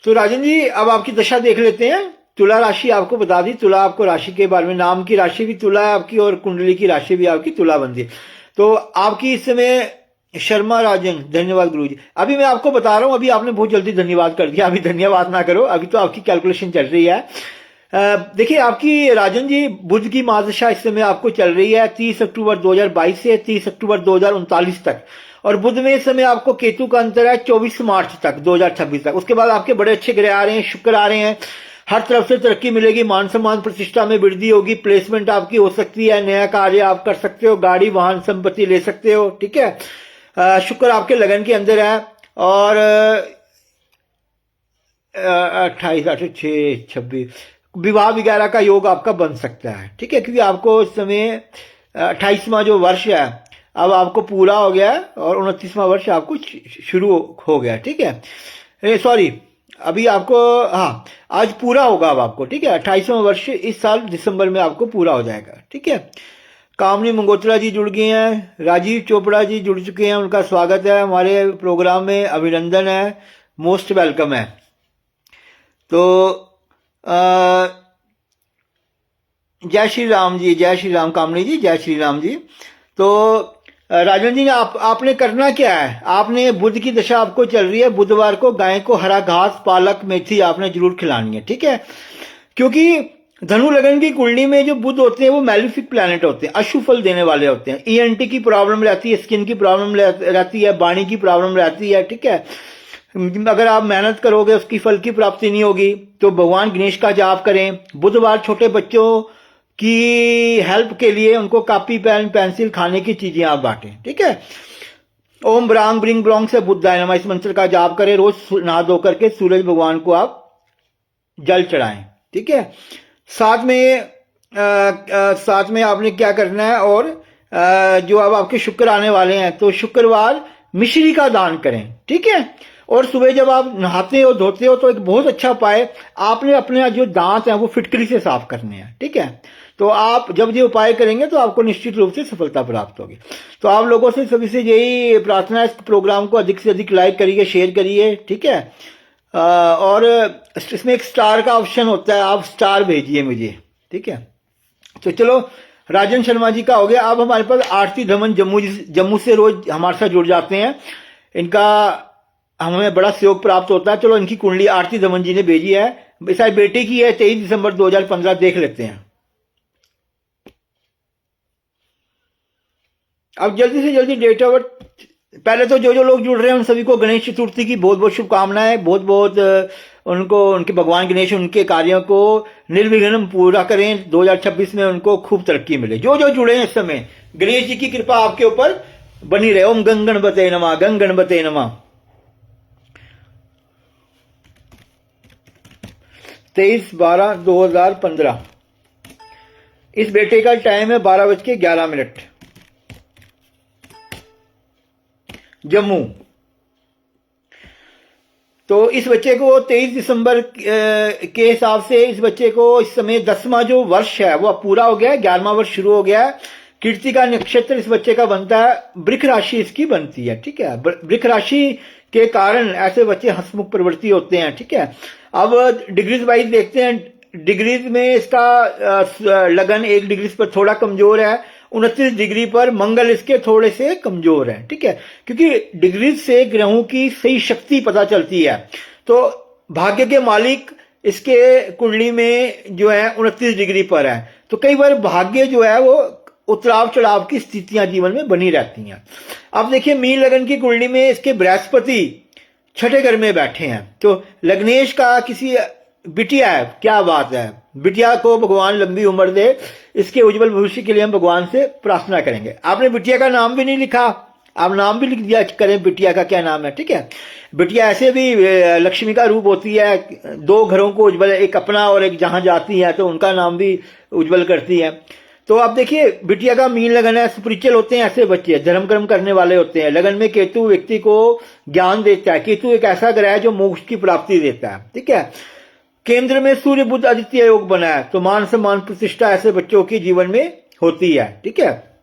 तो राजन जी अब आपकी दशा देख लेते हैं। तुला राशि आपको बता दी, तुला आपको राशि के बारे में, नाम की राशि भी तुला है आपकी और कुंडली की राशि भी आपकी तुला बनती है। तो आपकी इस समय शर्मा राजन, धन्यवाद गुरु जी। अभी मैं आपको बता रहा हूं, अभी आपने बहुत जल्दी धन्यवाद कर दिया, अभी धन्यवाद ना करो, अभी तो आपकी कैलकुलेशन चल रही है। देखिए आपकी राजन जी बुध की महादशा इस समय आपको चल रही है 30 अक्टूबर 2022 से 30 अक्टूबर 2039 तक, और बुध में इस समय आपको केतु का अंतर है 24 मार्च तक 2026 तक। उसके बाद आपके बड़े अच्छे ग्रह आ रहे हैं, शुक्र आ रहे हैं, हर तरफ से तरक्की मिलेगी, मान सम्मान प्रतिष्ठा में वृद्धि होगी, प्लेसमेंट आपकी हो सकती है, नया कार्य आप कर सकते हो, गाड़ी वाहन संपत्ति ले सकते हो, ठीक है। शुक्र आपके लगन के अंदर है और 28 8 6 26 विवाह वगैरह का योग आपका बन सकता है, ठीक है। क्योंकि आपको इस समय 28वां जो वर्ष है अब आपको पूरा हो गया है और 29वां वर्ष आपको शुरू हो गया, ठीक है। सॉरी अभी आपको, हाँ आज पूरा होगा अब आपको, ठीक है। 28वां वर्ष इस साल दिसंबर में आपको पूरा हो जाएगा, ठीक है। कामनी मंगोत्रा जी जुड़ गए हैं, राजीव चोपड़ा जी जुड़ चुके हैं, उनका स्वागत है हमारे प्रोग्राम में, अभिनंदन है, मोस्ट वेलकम है। तो जय श्री राम जी, जय श्री राम कामनी जी, जय श्री राम जी। तो राजन जी आपने करना क्या है, आपने बुध की दशा आपको चल रही है, बुधवार को गाय को हरा घास पालक मेथी आपने जरूर खिलानी है, ठीक है। क्योंकि धनु लगन की कुंडली में जो बुध होते हैं वो मैलिफिक प्लैनेट होते हैं, अशुभ फल देने वाले होते हैं। ईएनटी की प्रॉब्लम रहती है, स्किन की प्रॉब्लम रहती है, वाणी की प्रॉब्लम रहती है, ठीक है। अगर आप मेहनत करोगे उसकी फल की प्राप्ति नहीं होगी। तो भगवान गणेश का जाप करें। बुधवार छोटे बच्चों की हेल्प के लिए उनको कॉपी पेन पेंसिल खाने की चीजें आप बांटें, ठीक है। ओम ब्रांग ब्रिंग ब्लॉन्ग से बुद्धाय नमः इस मंत्र का जाप करें। रोज नहा धो करके सूरज भगवान को आप जल चढ़ाएं, ठीक है। साथ में आपने क्या करना है, और जो अब आपके शुक्र आने वाले हैं तो शुक्रवार मिश्री का दान करें, ठीक है। और सुबह जब आप नहाते हो धोते हो तो एक बहुत अच्छा उपाय, आपने अपने जो दांत हैं वो फिटकरी से साफ करने हैं, ठीक है। तो आप जब ये उपाय करेंगे तो आपको निश्चित रूप से सफलता प्राप्त होगी। तो आप लोगों से सभी से यही प्रार्थना है, इस प्रोग्राम को अधिक से अधिक लाइक करिए, शेयर करिए, ठीक है। और इसमें एक स्टार का ऑप्शन होता है, आप स्टार भेजिए मुझे, ठीक है। तो चलो राजन शर्मा जी का हो गया। अब हमारे पास आरती धवन जम्मू से रोज हमारे साथ जुड़ जाते हैं, इनका हमें बड़ा सहयोग प्राप्त होता है। चलो इनकी कुंडली आरती धवन जी ने भेजी है, शायद बेटे की है, 23 दिसंबर 2015, देख लेते हैं। अब जल्दी से जल्दी डेट ऑफ बर्थ, पहले तो जो लोग जुड़ रहे हैं उन सभी को गणेश चतुर्थी की बहुत बहुत शुभकामनाएं, बहुत बहुत उनको, उनके भगवान गणेश उनके कार्यों को निर्विघ्न पूरा करें, 2026 में उनको खूब तरक्की मिले। जो जुड़े हैं इस समय, गणेश जी की कृपा आपके ऊपर बनी रहे। ओम गंग गणपते नमः, गंग गणपते नमः। 23/12/2015 इस बेटे का टाइम है 12:11 जम्मू। तो इस बच्चे को 23 दिसंबर के हिसाब से इस बच्चे को इस समय 10वां जो वर्ष है वो पूरा हो गया है, 11वां वर्ष शुरू हो गया है। कृतिका नक्षत्र इस बच्चे का बनता है, वृक्ष राशि इसकी बनती है, ठीक है। वृक्ष राशि के कारण ऐसे बच्चे हंसमुख प्रवृत्ति होते हैं, ठीक है। अब डिग्रीज वाइज देखते हैं। डिग्रीज में इसका लगन 1 डिग्री पर थोड़ा कमजोर है, 29 डिग्री पर मंगल इसके थोड़े से कमजोर है, ठीक है, क्योंकि डिग्रीज से ग्रहों की सही शक्ति पता चलती है। तो भाग्य के मालिक इसके कुंडली में जो है 29 डिग्री पर है, तो कई बार भाग्य जो है वो उतराव चढ़ाव की स्थितियां जीवन में बनी रहती हैं। अब देखिए मीन लगन की कुंडली में इसके बृहस्पति छठे घर में बैठे हैं, तो लग्नेश का किसी बिटिया है, क्या बात है, बिटिया को भगवान लंबी उम्र दे, इसके उज्जवल भविष्य के लिए हम भगवान से प्रार्थना करेंगे। आपने बिटिया का नाम भी नहीं लिखा, आप नाम भी लिख दिया करें बिटिया का क्या नाम है, ठीक है। बिटिया ऐसे भी लक्ष्मी का रूप होती है, 2 घरों को उज्जवल, एक अपना और एक जहां जाती है तो उनका नाम भी उज्जवल करती है। तो आप देखिए बिटिया का मीन लगन है, स्पिरिचुअल होते हैं ऐसे बच्चे, धर्म कर्म करने वाले होते हैं। लगन में केतु व्यक्ति को ज्ञान देता है, केतु एक ऐसा ग्रह है जो मोक्ष की प्राप्ति देता है, ठीक है। केंद्र में सूर्य बुध आदित्य योग बना है, तो मान सम्मान प्रतिष्ठा ऐसे बच्चों की जीवन में होती है, ठीक है।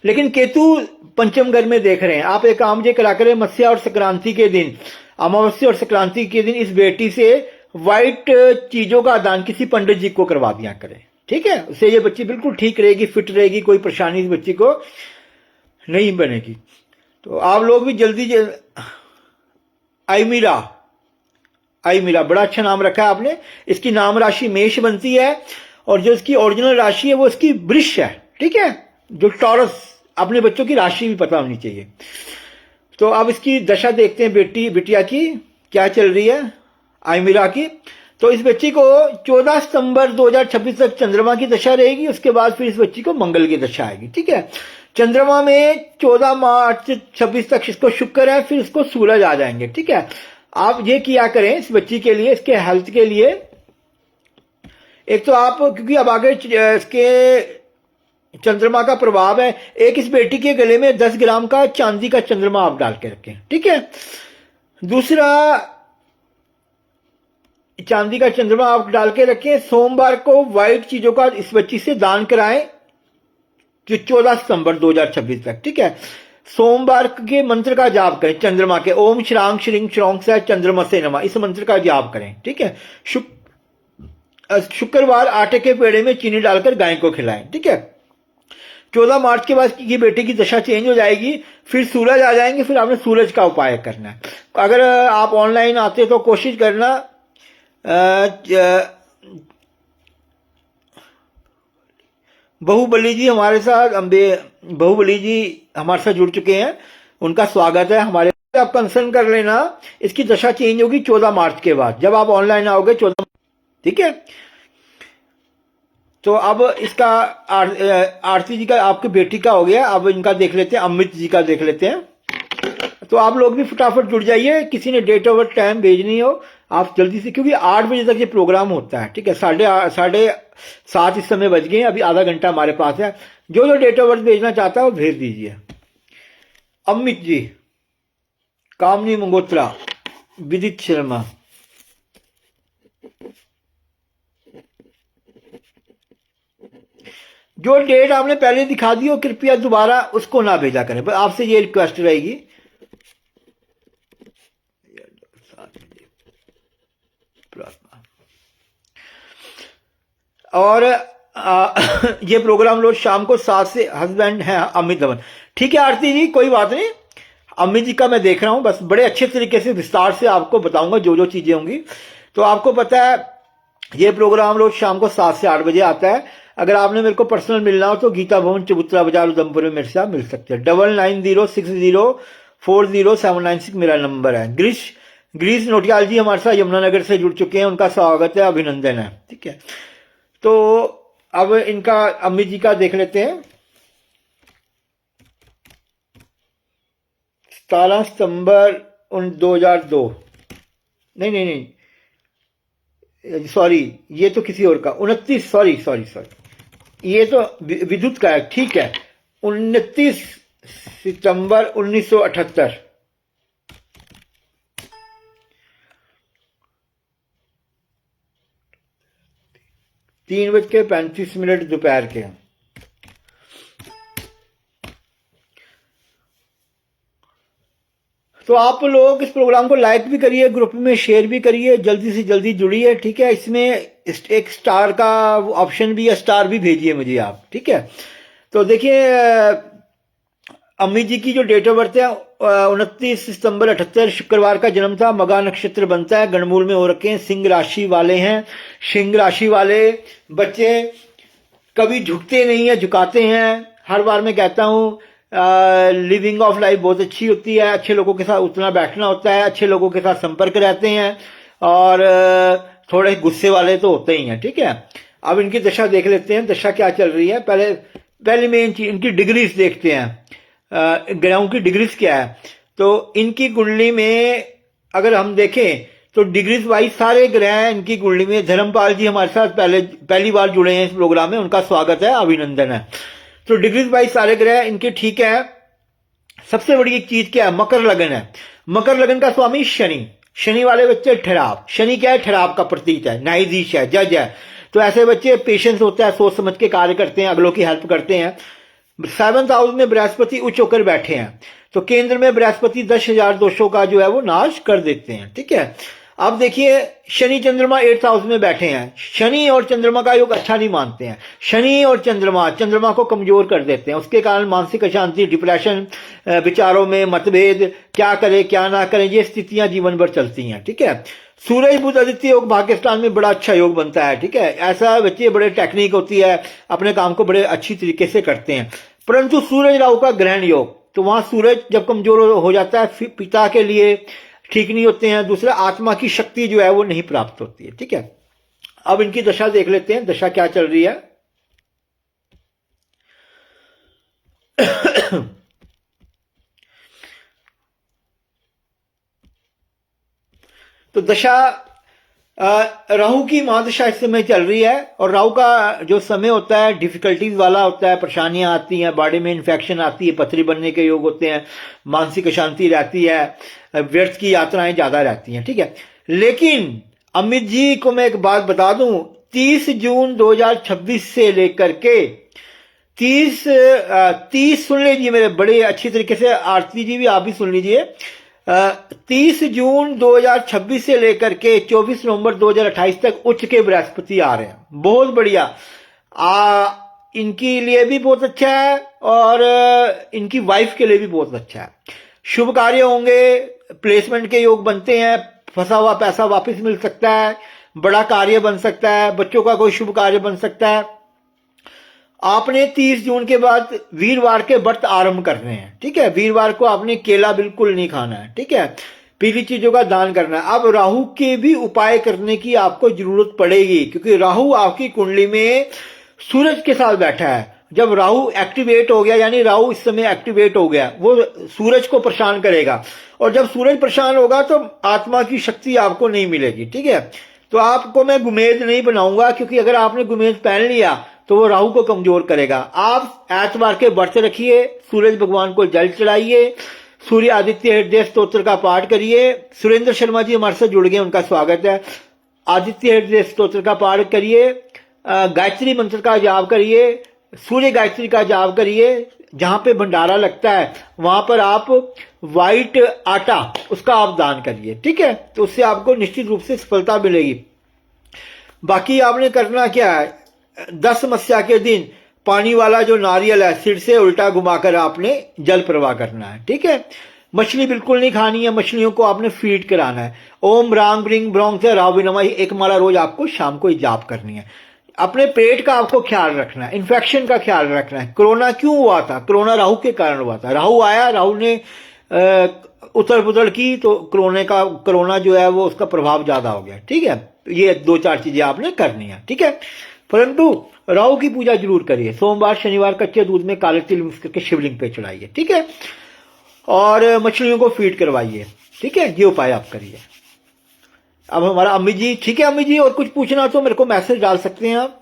लेकिन केतु पंचम घर में देख रहे हैं। आप एक काम ये करा करें, मत्स्य और संक्रांति के दिन, अमावस्या और संक्रांति के दिन इस बेटी से व्हाइट चीजों का दान किसी पंडित जी को करवा दिया करें, ठीक है। उससे ये बच्ची बिल्कुल ठीक रहेगी, फिट रहेगी, कोई परेशानी इस बच्ची को नहीं बनेगी। तो आप लोग भी जल्दी आईमीरा बड़ा अच्छा नाम रखा है आपने। इसकी नाम राशि मेष बनती है, और जो इसकी ओरिजिनल राशि है वो इसकी वृष है, ठीक है, जो टॉरस। अपने बच्चों की राशि भी पता होनी चाहिए। तो अब इसकी दशा देखते हैं, बिटिया की क्या चल रही है, आईमीरा की। तो इस बच्ची को 14 सितंबर 2026 तक चंद्रमा की दशा रहेगी, उसके बाद फिर इस बच्ची को मंगल की दशा आएगी, ठीक है। चंद्रमा में 14 मार्च 26 तक इसको शुक्र है, फिर इसको सूरज आ जाएंगे, ठीक है। आप ये किया करें इस बच्ची के लिए, इसके हेल्थ के लिए। एक तो आप, क्योंकि अब आगे इसके चंद्रमा का प्रभाव है, एक इस बेटी के गले में 10 ग्राम का चांदी का चंद्रमा आप डाल के रखें, ठीक है। दूसरा, चांदी का चंद्रमा आप डाल के रखें। सोमवार को व्हाइट चीजों का इस बच्ची से दान कराएं, जो 14 सितंबर 2026 तक, ठीक है। सोमवार के मंत्र का जाप करें, चंद्रमा के, ओम श्रांग श्रींग श्रोंग से चंद्रमा से नमः, इस मंत्र का जाप करें, ठीक है। शुक्रवार आटे के पेड़े में चीनी डालकर गाय को खिलाएं, ठीक है। 14 मार्च के बाद ये बेटे की दशा चेंज हो जाएगी, फिर सूरज आ जाएंगे, फिर आपने सूरज का उपाय करना है। अगर आप ऑनलाइन आते तो कोशिश करना, बहुबली जी हमारे साथ, बहुबली जी हमारे साथ जुड़ चुके हैं, उनका स्वागत है हमारे। आप कंसर्न कर लेना, इसकी दशा चेंज होगी 14 मार्च के बाद, जब आप ऑनलाइन आओगे 14, ठीक है। तो अब इसका आरती जी का, आपकी बेटी का हो गया, अब इनका देख लेते हैं, अमित जी का देख लेते हैं। तो आप लोग भी फटाफट जुड़ जाइए, किसी ने डेट ऑफ टाइम भेजनी हो आप जल्दी से, क्योंकि 8 बजे तक ये प्रोग्राम होता है, ठीक है। 7:30 इस समय बज गए, अभी आधा घंटा हमारे पास है। जो डेट ऑफ बर्थ भेजना चाहता है वो भेज दीजिए। अमित जी, कामनी मंगोत्रा, विदित शर्मा, जो डेट आपने पहले दिखा दी हो कृपया दोबारा उसको ना भेजा करें, पर आपसे ये रिक्वेस्ट रहेगी। और ये प्रोग्राम रोज शाम को 7 से, हस्बैंड है अमित धवन, ठीक है आरती जी, कोई बात नहीं। अमित जी का मैं देख रहा हूं, बस बड़े अच्छे तरीके से विस्तार से आपको बताऊंगा जो चीजें होंगी। तो आपको पता है ये प्रोग्राम रोज शाम को 7 से 8 बजे आता है। अगर आपने मेरे को पर्सनल मिलना हो तो गीता भवन चबूतरा बाजार उधमपुर में मेरे साथ मिल सकते हैं। 9906040796 मेरा नंबर है। ग्रीस नोटियाल जी हमारे साथ यमुनानगर से जुड़ चुके हैं, उनका स्वागत है, अभिनंदन है, ठीक है। तो अब इनका अम्मी जी का देख लेते हैं। 17 सितंबर 2002, नहीं, सॉरी, ये तो किसी और का, 29, सॉरी, ये तो विद्युत का है, ठीक है। 29 सितंबर 1978, 3:35 दोपहर के। तो आप लोग इस प्रोग्राम को लाइक भी करिए, ग्रुप में शेयर भी करिए, जल्दी से जल्दी जुड़िए, ठीक है। इसमें एक स्टार का ऑप्शन भी है, स्टार भी भेजिए मुझे आप, ठीक है। तो देखिए अम्मी जी की जो डेट ऑफ बर्थ है 29 सितंबर 78 शुक्रवार का जन्म था। मगा नक्षत्र बनता है, गणमूल में हो रखे हैं, सिंह राशि वाले हैं। सिंह राशि वाले बच्चे कभी झुकते नहीं है, झुकाते हैं। हर बार मैं कहता हूँ लिविंग ऑफ लाइफ बहुत अच्छी होती है, अच्छे लोगों के साथ उठना बैठना होता है, अच्छे लोगों के साथ संपर्क रहते हैं, और थोड़े गुस्से वाले तो होते ही हैं, ठीक है। अब इनकी दशा देख लेते हैं, दशा क्या चल रही है। पहले मेन चीज इनकी डिग्रीज देखते हैं, ग्रहों की डिग्रीज क्या है। तो इनकी कुंडली में अगर हम देखें तो डिग्रीज वाइज सारे ग्रह हैं इनकी कुंडली में। धर्मपाल जी हमारे साथ पहली बार जुड़े हैं इस प्रोग्राम में, उनका स्वागत है, अभिनंदन है। तो डिग्रीज वाइज सारे ग्रह इनके ठीक है। सबसे बड़ी एक चीज क्या है, मकर लगन है। मकर लगन का स्वामी शनि, शनि वाले बच्चे ठहराव। शनि क्या है, ठहराव का प्रतीक है, न्यायाधीश है, जज है। तो ऐसे बच्चे पेशेंस होता है, सोच समझ के कार्य करते हैं, अगलों की हेल्प करते हैं। 7th हाउस में बृहस्पति उच्च होकर बैठे हैं, तो केंद्र में बृहस्पति 10,000 दोषों का जो है वो नाश कर देते हैं, ठीक है। अब देखिए शनि चंद्रमा 8th हाउस में बैठे हैं। शनि और चंद्रमा का योग अच्छा नहीं मानते हैं। शनि और चंद्रमा को कमजोर कर देते हैं, उसके कारण मानसिक अशांति, डिप्रेशन, विचारों में मतभेद, क्या करे क्या ना करें, ये स्थितियां जीवन भर चलती हैं, ठीक है। सूरज बुध आदित्य योग पाकिस्तान में बड़ा अच्छा योग बनता है, ठीक है। ऐसा बच्चे बड़े टेक्निक होती है, अपने काम को बड़े अच्छी तरीके से करते हैं। परंतु सूरज राहु का ग्रहण योग, तो वहां सूरज जब कमजोर हो जाता है, पिता के लिए ठीक नहीं होते हैं, दूसरा आत्मा की शक्ति जो है वो नहीं प्राप्त होती है, ठीक है। अब इनकी दशा देख लेते हैं, दशा क्या चल रही है। तो दशा राहु की महादशा इस समय चल रही है, और राहु का जो समय होता है डिफिकल्टीज वाला होता है, परेशानियां आती हैं, बॉडी में इन्फेक्शन आती है, पथरी बनने के योग होते हैं, मानसिक अशांति रहती है, व्यर्थ की यात्राएं ज्यादा रहती हैं, ठीक है। लेकिन अमित जी को मैं एक बात बता दूं, 30 जून 2026 से लेकर के 30 सुन लीजिए मेरे बड़े अच्छी तरीके से, आरती जी भी आप भी सुन लीजिए। 30 जून 2026 से लेकर के 24 नवंबर 2028 तक उच्च के बृहस्पति आ रहे हैं, बहुत बढ़िया। इनके लिए भी बहुत अच्छा है, और इनकी वाइफ के लिए भी बहुत अच्छा है। शुभ कार्य होंगे, प्लेसमेंट के योग बनते हैं, फंसा हुआ पैसा वापस मिल सकता है, बड़ा कार्य बन सकता है, बच्चों का कोई शुभ कार्य बन सकता है। आपने 30 जून के बाद वीरवार के व्रत आरंभ करने हैं, ठीक है। वीरवार को आपने केला बिल्कुल नहीं खाना है, ठीक है। पीली चीजों का दान करना है। अब राहु के भी उपाय करने की आपको जरूरत पड़ेगी, क्योंकि राहु आपकी कुंडली में सूरज के साथ बैठा है। जब राहु एक्टिवेट हो गया, यानी राहु इस समय एक्टिवेट हो गया, वो सूरज को परेशान करेगा, और जब सूरज परेशान होगा तो आत्मा की शक्ति आपको नहीं मिलेगी, ठीक है। तो आपको मैं गुमेज नहीं बनाऊंगा, क्योंकि अगर आपने गुमेज पहन लिया तो वो राहु को कमजोर करेगा। आप एतवार के व्रत रखिए, सूरज भगवान को जल चढ़ाइए, सूर्य आदित्य हृदय स्तोत्र का पाठ करिए। सुरेंद्र शर्मा जी हमारे साथ जुड़ गए, उनका स्वागत है। आदित्य हृदय स्तोत्र का पाठ करिए, गायत्री मंत्र का जाप करिए, सूर्य गायत्री का जाप करिए। जहां पे भंडारा लगता है वहां पर आप व्हाइट आटा उसका आप दान करिए, ठीक है। तो उससे आपको निश्चित रूप से सफलता मिलेगी। बाकी आपने करना क्या है, 10 मस्या के दिन पानी वाला जो नारियल है सिर से उल्टा घुमाकर आपने जल प्रवाह करना है, ठीक है। मछली बिल्कुल नहीं खानी है, मछलियों को आपने फीड कराना है। ओम राम ब्रिंग ब्रोंग से राव नमः एक माला रोज आपको शाम को जाप करनी है। अपने पेट का आपको ख्याल रखना है, इन्फेक्शन का ख्याल रखना है। कोरोना क्यों हुआ था, कोरोना राहु के कारण हुआ था। राहु आया, राहु ने उथल पुथल की, तो कोरोना जो है वो उसका प्रभाव ज्यादा हो गया, ठीक है। ये 2-4 चीजें आपने करनी है, ठीक है। परंतु राहु की पूजा जरूर करिए। सोमवार शनिवार कच्चे दूध में काले तिल मिक्स करके शिवलिंग पे चढ़ाइए, ठीक है। और मछलियों को फीड करवाइए, ठीक है। ये उपाय आप करिए। अब हमारा अम्मी जी, ठीक है अम्मी जी, और कुछ पूछना तो मेरे को मैसेज डाल सकते हैं आप।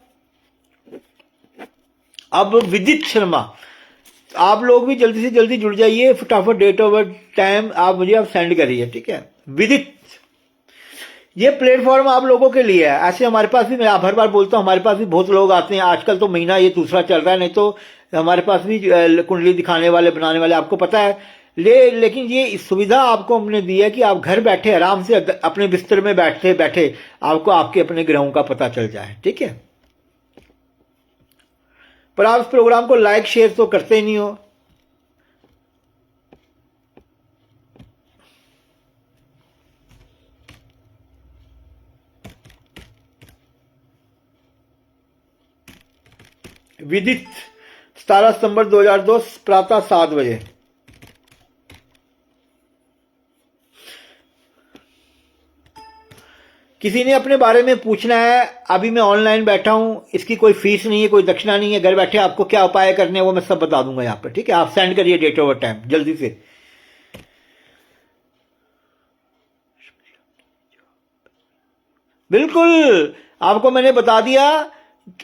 अब विदित शर्मा, आप लोग भी जल्दी से जल्दी जुड़ जाइए, फटाफट डेट ऑफ बर्थ टाइम आप मुझे सेंड करिए, ठीक है। विदित, ये प्लेटफॉर्म आप लोगों के लिए है। ऐसे हमारे पास भी, मैं हर बार बोलता हूँ, हमारे पास भी बहुत लोग आते हैं। आजकल तो महीना ये दूसरा चल रहा है, नहीं तो हमारे पास भी कुंडली दिखाने वाले, बनाने वाले, आपको पता है लेकिन ये सुविधा आपको हमने दी है कि आप घर बैठे आराम से अपने बिस्तर में बैठे बैठे आपको आपके अपने ग्रहों का पता चल जाए, ठीक है। पर आप इस प्रोग्राम को लाइक शेयर तो करते ही नहीं हो। विदित 17 सितंबर 2002 प्रातः 7 बजे। किसी ने अपने बारे में पूछना है, अभी मैं ऑनलाइन बैठा हूं, इसकी कोई फीस नहीं है, कोई दक्षिणा नहीं है, घर बैठे आपको क्या उपाय करने हैं वो मैं सब बता दूंगा यहाँ पर, ठीक है। आप सेंड करिए डेट ऑफ टाइम जल्दी से। बिल्कुल आपको मैंने बता दिया।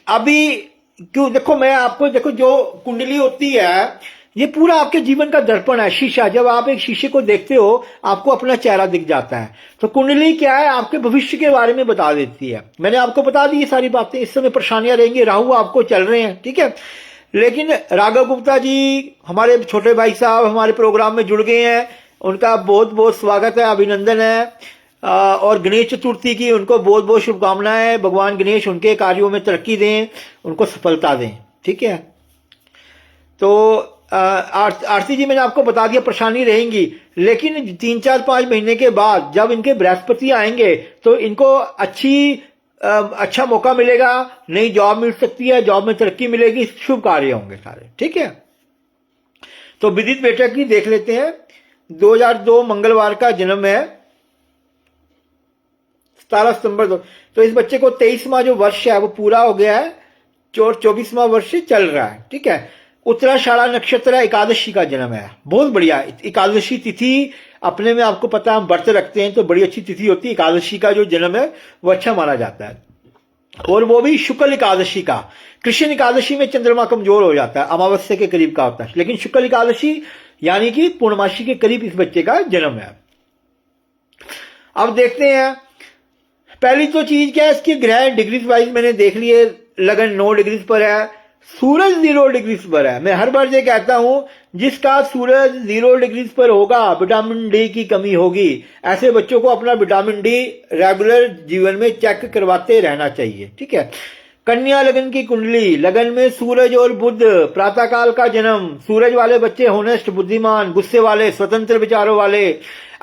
अभी क्यों, देखो मैं आपको, देखो जो कुंडली होती है ये पूरा आपके जीवन का दर्पण है, शीशा। जब आप एक शीशे को देखते हो आपको अपना चेहरा दिख जाता है। तो कुंडली क्या है, आपके भविष्य के बारे में बता देती है। मैंने आपको बता दी ये सारी बातें। इस समय परेशानियां रहेंगी, राहु आपको चल रहे हैं, ठीक है। लेकिन राघव गुप्ता जी हमारे छोटे भाई साहब हमारे प्रोग्राम में जुड़ गए हैं, उनका बहुत बहुत स्वागत है, अभिनंदन है। और गणेश चतुर्थी की उनको बहुत बहुत शुभकामनाएं। भगवान गणेश उनके कार्यों में तरक्की दें, उनको सफलता दें, ठीक है। तो आरती जी मैंने आपको बता दिया परेशानी रहेंगी, लेकिन 3-4-5 महीने के बाद जब इनके बृहस्पति आएंगे तो इनको अच्छा मौका मिलेगा, नई जॉब मिल सकती है, जॉब में तरक्की मिलेगी, शुभ कार्य होंगे सारे, ठीक है। तो विदित बेटा की देख लेते हैं। 2002 मंगलवार का जन्म है, 17 सितंबर 2। तो इस बच्चे को 23वां जो वर्ष है वो पूरा हो गया है, 24वां वर्ष चल रहा है, ठीक है। उत्तराषाढ़ा नक्षत्र है, एकादशी का जन्म है, बहुत बढ़िया। एकादशी तिथि अपने में आपको पता है हम व्रत रखते हैं तो बड़ी अच्छी तिथि होती है। एकादशी का जो जन्म है वो अच्छा माना जाता है, और वो भी शुक्ल एकादशी का। कृष्ण एकादशी में चंद्रमा कमजोर हो जाता है, अमावस्या के करीब का होता है, लेकिन शुक्ल एकादशी यानी कि पूर्णमासी के करीब इस बच्चे का जन्म है। अब देखते हैं, पहली तो चीज क्या है, इसकी ग्रह डिग्रीज वाइज मैंने देख लिए। लगन 9 डिग्रीज पर है, सूरज 0 डिग्रीज पर है। मैं हर बार ये कहता हूं, जिसका सूरज 0 डिग्रीज पर होगा विटामिन डी की कमी होगी। ऐसे बच्चों को अपना विटामिन डी रेगुलर जीवन में चेक करवाते रहना चाहिए, ठीक है। कन्या लगन की कुंडली, लगन में सूरज और बुध, प्रातःकाल का जन्म। सूरज वाले बच्चे होनेस्ट, बुद्धिमान, गुस्से वाले, स्वतंत्र विचारों वाले,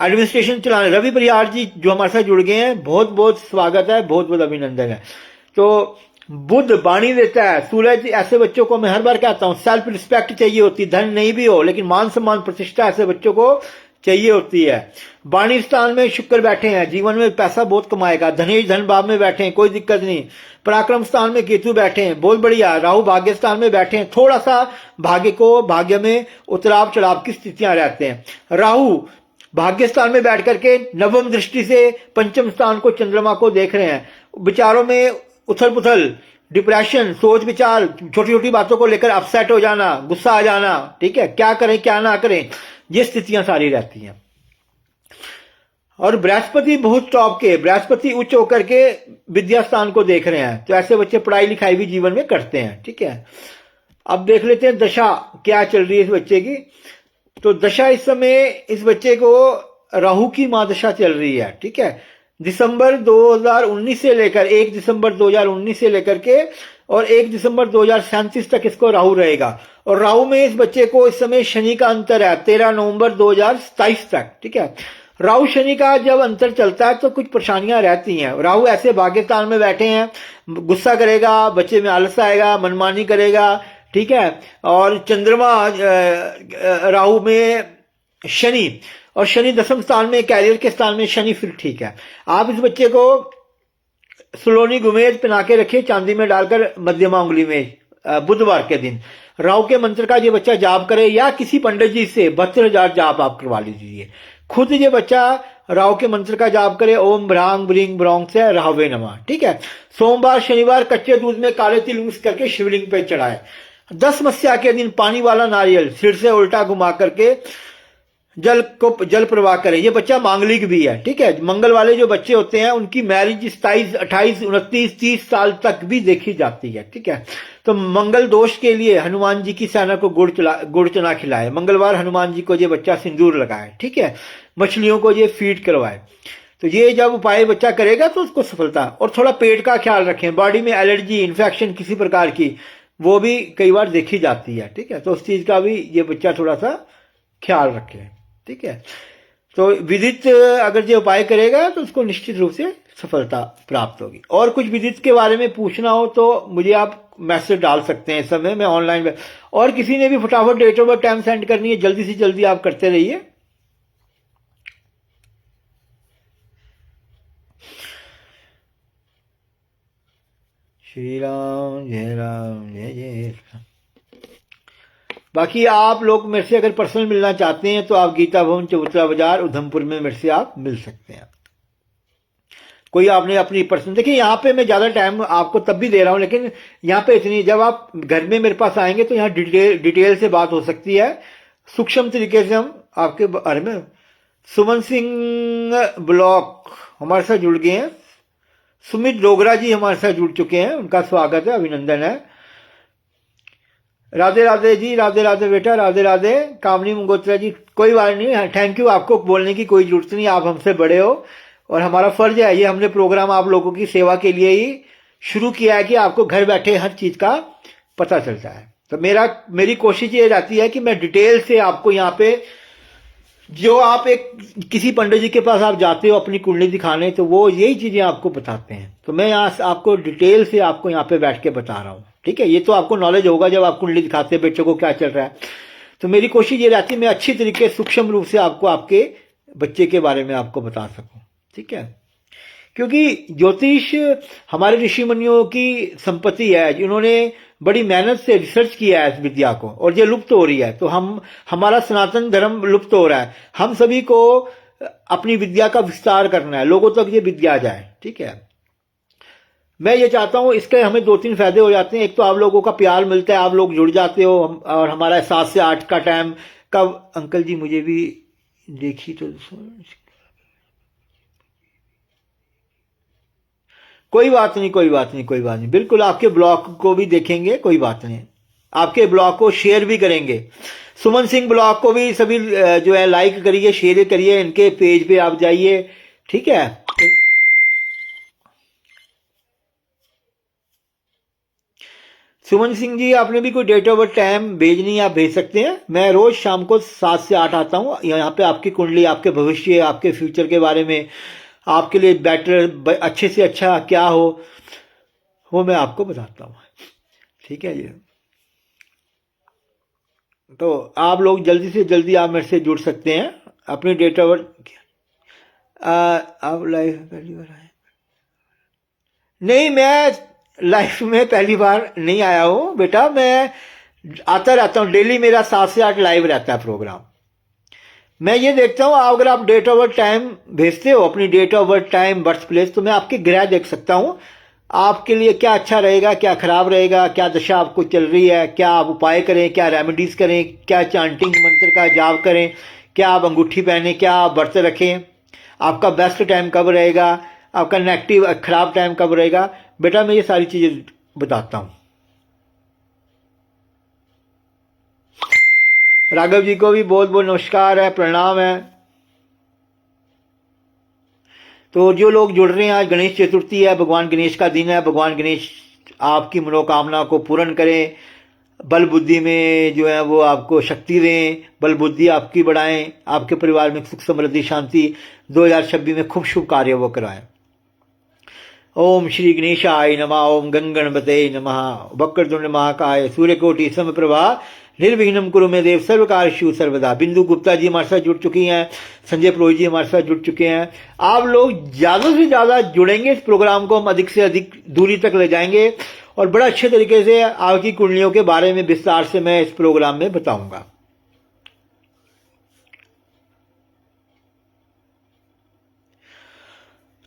एडमिनिस्ट्रेशन चलाने। रवि परिहार जी जो हमारे साथ जुड़ गए हैं, बहुत बहुत स्वागत है, बहुत बहुत अभिनंदन है। तो बुध वाणी देता है, सूरज ऐसे बच्चों को मैं हर बार कहता हूं सेल्फ रिस्पेक्ट चाहिए होती, धन नहीं भी हो लेकिन मान सम्मान प्रतिष्ठा ऐसे बच्चों को चाहिए होती है। वाणी स्थान में शुक्र बैठे हैं, जीवन में पैसा बहुत कमाएगा। धनेश धन भाव में बैठे हैं, कोई दिक्कत नहीं। पराक्रम स्थान में केतु बैठे हैं, बहुत बढ़िया। राहु भाग्य स्थान में बैठे हैं, थोड़ा सा भाग्य में उतराव चढ़ाव की स्थितियां रहते हैं। राहु भाग्य स्थान में बैठ करके नवम दृष्टि से पंचम स्थान को, चंद्रमा को देख रहे हैं। विचारों में उथल पुथल, डिप्रेशन, सोच विचार, छोटी छोटी बातों को लेकर अपसेट हो जाना, गुस्सा आ जाना, ठीक है। क्या करें क्या ना करें, ये स्थितियां सारी रहती हैं। और बृहस्पति बहुत टॉप के, बृहस्पति उच्च होकर के विद्या स्थान को देख रहे हैं, तो ऐसे बच्चे पढ़ाई लिखाई भी जीवन में करते हैं, ठीक है। अब देख लेते हैं दशा क्या चल रही है इस बच्चे की। तो दशा इस समय इस बच्चे को राहु की महादशा चल रही है, ठीक है। दिसंबर 2019 से लेकर 1 दिसंबर 2019 से लेकर के और 1 दिसंबर 2037 तक इसको राहु रहेगा। और राहु में इस बच्चे को इस समय शनि का अंतर है 13 नवंबर 2027 तक, ठीक है। राहु शनि का जब अंतर चलता है तो कुछ परेशानियां रहती हैं। राहु ऐसे भाग्य स्थान में बैठे हैं, गुस्सा करेगा, बच्चे में आलस आएगा, मनमानी करेगा, ठीक है। और चंद्रमा राहु में शनि, और शनि 10वें स्थान में, कैरियर के स्थान में शनि, फिर ठीक है। आप इस बच्चे को सुलोनी गुमेज पहना के रखिए, चांदी में डालकर मध्यमा उंगली में, बुधवार के दिन। राहु के मंत्र का ये बच्चा जाप करे, या किसी पंडित जी से 72,000 जाप आप करवा लीजिए। खुद ये बच्चा राहु के मंत्र का जाप करे, ओम भ्रांग ब्रिंग ब्रोंग से राहवे नमः, ठीक है। सोमवार शनिवार कच्चे दूध में काले तिल मिक्स करके शिवलिंग पे चढ़ाए। 10 मस्या के दिन पानी वाला नारियल सिर से उल्टा घुमा करके जल प्रवाह करें। ये बच्चा मांगलिक भी है, ठीक है। मंगल वाले जो बच्चे होते हैं उनकी मैरिज 27, 28, 29, 30 साल तक भी देखी जाती है, ठीक है। तो मंगल दोष के लिए हनुमान जी की सेना को गुड़ चना खिलाए, मंगलवार हनुमान जी को ये बच्चा सिंदूर लगाए, ठीक है। मछलियों को ये फीड करवाए। तो ये जब उपाय बच्चा करेगा तो उसको सफलता। और थोड़ा पेट का ख्याल रखें, बॉडी में एलर्जी, इन्फेक्शन किसी प्रकार की वो भी कई बार देखी जाती है, ठीक है। तो उस चीज का भी ये बच्चा थोड़ा सा ख्याल रखे, ठीक है। तो विदित अगर ये उपाय करेगा तो उसको निश्चित रूप से सफलता प्राप्त होगी। और कुछ विदित के बारे में पूछना हो तो मुझे आप मैसेज डाल सकते हैं, इस समय मैं ऑनलाइन में। और किसी ने भी फटाफट date of birth time send करनी है, जल्दी से जल्दी आप करते रहिए। श्री राम जय राम जय जय राम। बाकी आप लोग मेरे से अगर पर्सनल मिलना चाहते हैं तो आप गीता भवन चबूतरा बाजार उधमपुर में मेरे से आप मिल सकते हैं। कोई आपने अपनी पर्सनल, देखिए यहाँ पे मैं ज्यादा टाइम आपको तब भी दे रहा हूं, लेकिन यहाँ पे इतनी, जब आप घर में मेरे पास आएंगे तो यहाँ डिटेल से बात हो सकती है, सूक्ष्म तरीके से हम आपके बारे में। सुमन सिंह ब्लॉक हमारे साथ जुड़ गए हैं, सुमित डोगरा जी हमारे साथ जुड़ चुके हैं, उनका स्वागत है, अभिनंदन है। राधे राधे जी, राधे राधे बेटा, राधे राधे। कामनी मंगोत्रा जी, कोई बात नहीं, थैंक यू, आपको बोलने की कोई जरूरत नहीं, आप हमसे बड़े हो और हमारा फर्ज है, ये हमने प्रोग्राम आप लोगों की सेवा के लिए ही शुरू किया है कि आपको घर बैठे हर चीज का पता चलता है। तो मेरी कोशिश ये रहती है कि मैं डिटेल से आपको यहाँ पे, जो आप किसी पंडित जी के पास आप जाते हो अपनी कुंडली दिखाने, तो वो यही चीजें आपको बताते हैं। तो मैं यहाँ आपको डिटेल से आपको यहाँ पे बैठ के बता रहा हूँ, ठीक है। ये तो आपको नॉलेज होगा जब आप कुंडली दिखाते हैं बच्चों को क्या चल रहा है। तो मेरी कोशिश ये रहती है मैं अच्छी तरीके सूक्ष्म रूप से आपको आपके बच्चे के बारे में आपको बता सकूं, ठीक है। क्योंकि ज्योतिष हमारे ऋषि मुनियों की संपत्ति है, जिन्होंने बड़ी मेहनत से रिसर्च किया है इस विद्या को, और ये लुप्त हो रही है। तो हमारा सनातन धर्म लुप्त हो रहा है, हम सभी को अपनी विद्या का विस्तार करना है, लोगों तक ये विद्या जाए, ठीक है। मैं ये चाहता हूं, इसके हमें 2-3 फायदे हो जाते हैं। एक तो आप लोगों का प्यार मिलता है, आप लोग जुड़ जाते हो, और हमारा 7 से 8 का टाइम कब, अंकल जी मुझे भी देखी तो कोई बात नहीं, कोई बात नहीं, कोई बात नहीं, बिल्कुल आपके ब्लॉग को भी देखेंगे, कोई बात नहीं, आपके ब्लॉग को शेयर भी करेंगे। सुमन सिंह ब्लॉग को भी सभी जो है लाइक करिए, शेयर करिए, इनके पेज पे आप जाइए, ठीक है। सुमन सिंह जी, आपने भी कोई डेट ऑफ बर्थ टाइम भेजनी है, आप भेज सकते हैं। मैं रोज शाम को 7 से 8 आता हूँ यहाँ पे, आपकी कुंडली, आपके भविष्य, आपके फ्यूचर के बारे में, आपके लिए बेटर, अच्छे से अच्छा क्या हो वो मैं आपको बताता हूँ, ठीक है जी। तो आप लोग जल्दी से जल्दी आप मेरे से जुड़ सकते हैं। अपनी डेट ऑफ बर्थ, आप लाइफ पहली बार आए? नहीं, मैं लाइफ में पहली बार नहीं आया हूं बेटा, मैं आता रहता हूं डेली, मेरा 7 से 8 लाइव रहता है प्रोग्राम। मैं ये देखता हूं, अगर आप डेट ऑफ बर्थ टाइम भेजते हो, अपनी date of birth time, birth place, तो मैं आपके ग्रह देख सकता हूं, आपके लिए क्या अच्छा रहेगा, क्या खराब रहेगा, क्या दशा आपको चल रही है, क्या आप उपाय करें, क्या रेमेडीज करें, क्या चांटिंग मंत्र का जाप करें, क्या आप अंगूठी पहने, क्या आप व्रत रखें, आपका बेस्ट टाइम कब रहेगा, आपका नेगेटिव खराब टाइम कब रहेगा। बेटा मैं ये सारी चीजें बताता हूं। राघव जी को भी बहुत बहुत नमस्कार है, प्रणाम है। तो जो लोग जुड़ रहे हैं, आज गणेश चतुर्थी है, भगवान गणेश का दिन है, भगवान गणेश आपकी मनोकामना को पूर्ण करें, बल बुद्धि में जो है वो आपको शक्ति दें, बल बुद्धि आपकी बढ़ाएं, आपके परिवार में सुख समृद्धि शांति 2026 में खूब शुभ कार्य वो कराएं। ओम श्री गणेशाय नमः, ओम गंगणपते नमः, वक्रतुंड महाकाय, सूर्यकोटि समप्रभा, निर्विघ्नं कुरु मे देव, सर्वकार्येषु सर्वदा। बिंदु गुप्ता जी हमारे साथ जुड़ चुकी हैं, संजय प्रोही जी हमारे साथ जुड़ चुके हैं। आप लोग ज्यादा से ज्यादा जुड़ेंगे, इस प्रोग्राम को हम अधिक से अधिक दूरी तक ले जाएंगे, और बड़ा अच्छे तरीके से आपकी कुंडलियों के बारे में विस्तार से मैं इस प्रोग्राम में बताऊंगा।